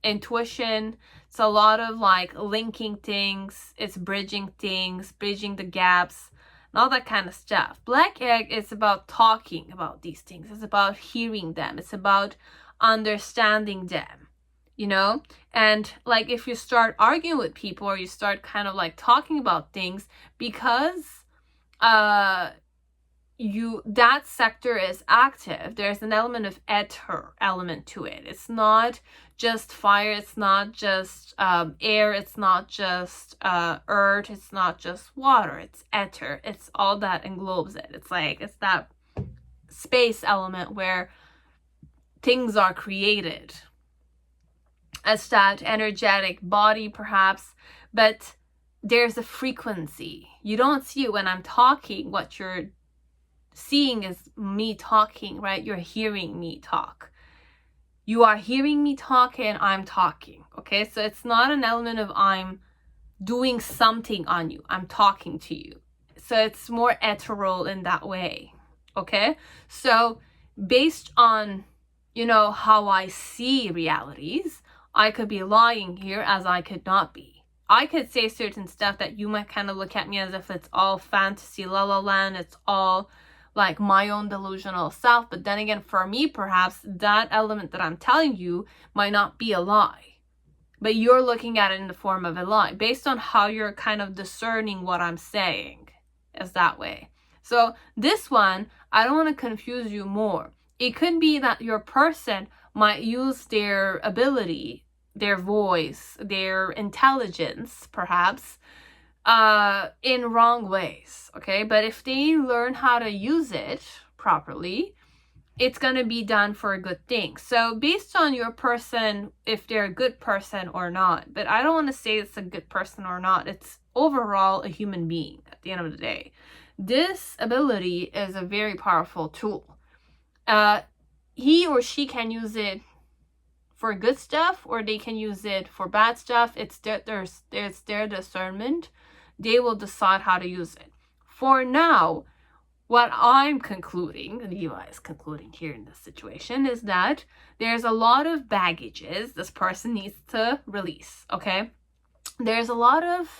intuition. It's a lot of like linking things, it's bridging things, bridging the gaps, and all that kind of stuff. Black egg is about talking about these things. It's about hearing them. It's about understanding them, you know? And like if you start arguing with people, or you start kind of like talking about things, because that sector is active, there's an element of ether element to it. It's not just fire, it's not just air, it's not just earth, it's not just water, it's ether. It's all that englobes it. It's like, it's that space element where things are created. It's that energetic body perhaps, but there's a frequency. You don't see it when I'm talking, what you're seeing is me talking, right? You're hearing me talk. You are hearing me talk and I'm talking, okay? So it's not an element of I'm doing something on you. I'm talking to you. So it's more ethereal in that way, okay? So based on, you know, how I see realities, I could be lying here as I could not be. I could say certain stuff that you might kind of look at me as if it's all fantasy, la la land, it's all like my own delusional self. But then again, for me, perhaps that element that I'm telling you might not be a lie. But you're looking at it in the form of a lie based on how you're kind of discerning what I'm saying is that way. So this one, I don't want to confuse you more. It could be that your person might use their ability, their voice, their intelligence, perhaps, in wrong ways, okay? But if they learn how to use it properly, it's going to be done for a good thing. So based on your person, if they're a good person or not, but I don't want to say it's a good person or not. It's overall a human being at the end of the day. This ability is a very powerful tool. He or she can use it for good stuff, or they can use it for bad stuff. It's their discernment. They will decide how to use it. For now, what I'm concluding, and Diva is concluding here in this situation, is that there's a lot of baggages this person needs to release, okay? There's a lot of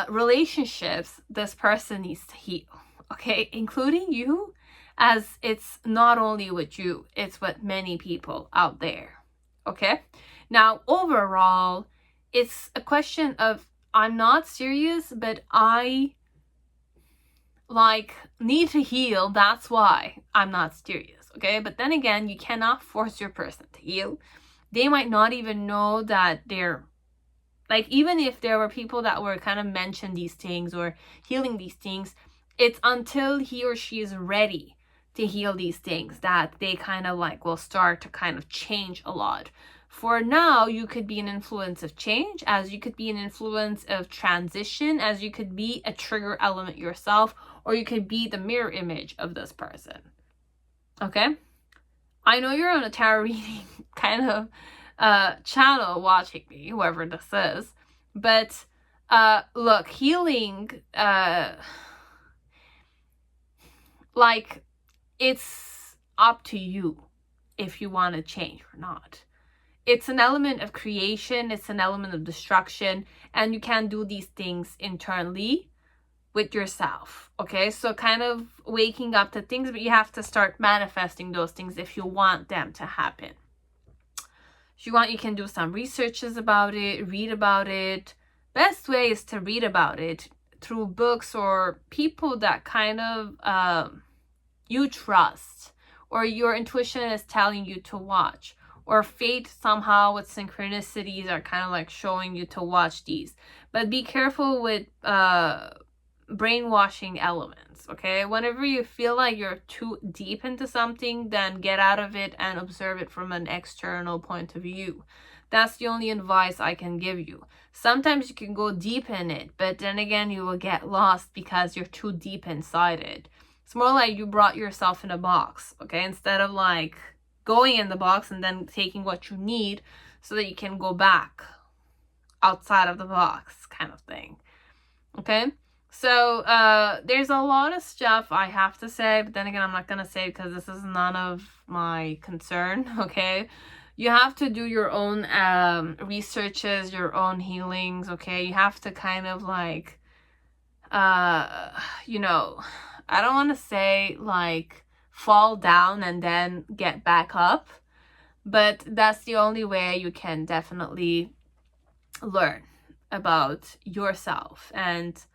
relationships this person needs to heal, okay? Including you, as it's not only with you, it's with many people out there, okay? Now, overall, it's a question of I'm not serious, but I need to heal. That's why I'm not serious, okay? But then again, you cannot force your person to heal. They might not even know that they're even if there were people that were kind of mention these things or healing these things, it's until he or she is ready to heal these things that they kind of will start to kind of change a lot. For now, you could be an influence of change, as you could be an influence of transition, as you could be a trigger element yourself, or you could be the mirror image of this person. Okay? I know you're on a tarot reading kind of channel watching me, whoever this is, but look, healing, it's up to you if you want to change or not. It's an element of creation, it's an element of destruction, and you can do these things internally with yourself, okay? So kind of waking up to things, but you have to start manifesting those things if you want them to happen. If you want, you can do some researches about it, read about it. Best way is to read about it through books or people that kind of you trust, or your intuition is telling you to watch, or fate somehow with synchronicities are kind of showing you to watch these. But be careful with brainwashing elements, okay? Whenever you feel like you're too deep into something, then get out of it and observe it from an external point of view. That's the only advice I can give you. Sometimes you can go deep in it, but then again, you will get lost because you're too deep inside it. It's more like you brought yourself in a box, okay? Instead of going in the box and then taking what you need so that you can go back outside of the box kind of thing, okay? So there's a lot of stuff I have to say, but then again, I'm not going to say it because this is none of my concern, okay? You have to do your own researches, your own healings, okay? You have to kind of you know, I don't want to say fall down and then get back up, but that's the only way you can definitely learn about yourself and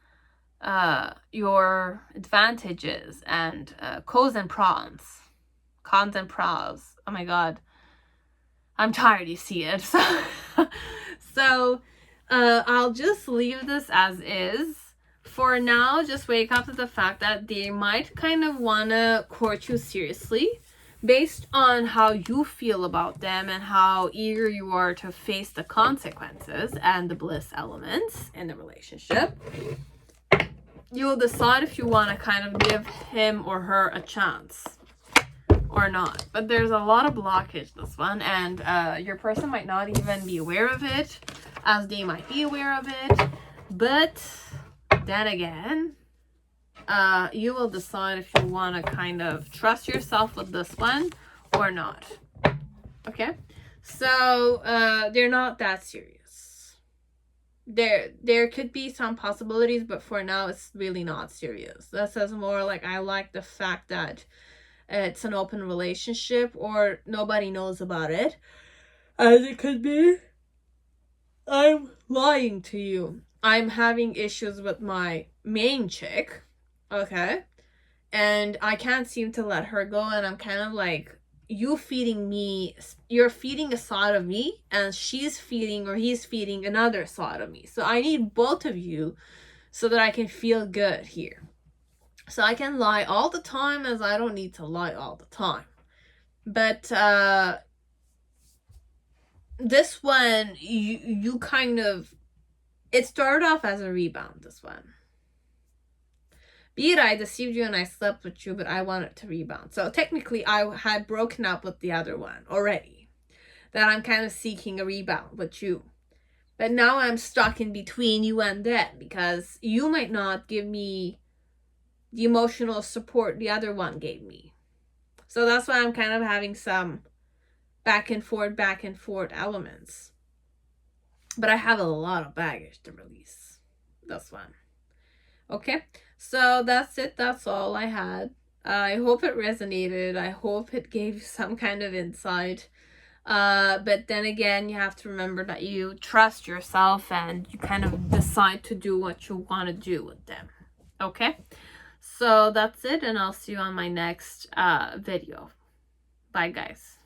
your advantages and cons and pros. Oh my god, I'm tired, you see it. So I'll just leave this as is. For now, just wake up to the fact that they might kind of want to court you seriously based on how you feel about them and how eager you are to face the consequences and the bliss elements in the relationship. you'll decide if you want to kind of give him or her a chance or not. But there's a lot of blockage this one, and your person might not even be aware of it, as they might be aware of it. But then again, you will decide if you want to kind of trust yourself with this one or not. Okay, so they're not that serious. There could be some possibilities, but for now it's really not serious. That says more like, I like the fact that it's an open relationship, or nobody knows about it, as it could be. I'm lying to you. I'm having issues with my main chick, okay, and I can't seem to let her go, and I'm kind of like, you're feeding a side of me, and she's feeding, or he's feeding another side of me. So I need both of you so that I can feel good here. So I can lie all the time, as I don't need to lie all the time. But this one, you kind of, it started off as a rebound, this one. Be it I deceived you and I slept with you, but I wanted to rebound. So technically, I had broken up with the other one already. That I'm kind of seeking a rebound with you. But now I'm stuck in between you and them, because you might not give me the emotional support the other one gave me. So that's why I'm kind of having some back and forth elements. But I have a lot of baggage to release. This one. Okay, so that's it. That's all I had. I hope it resonated. I hope it gave you some kind of insight. But then again, you have to remember that you trust yourself, and you kind of decide to do what you want to do with them. Okay, so that's it, and I'll see you on my next video. Bye, guys.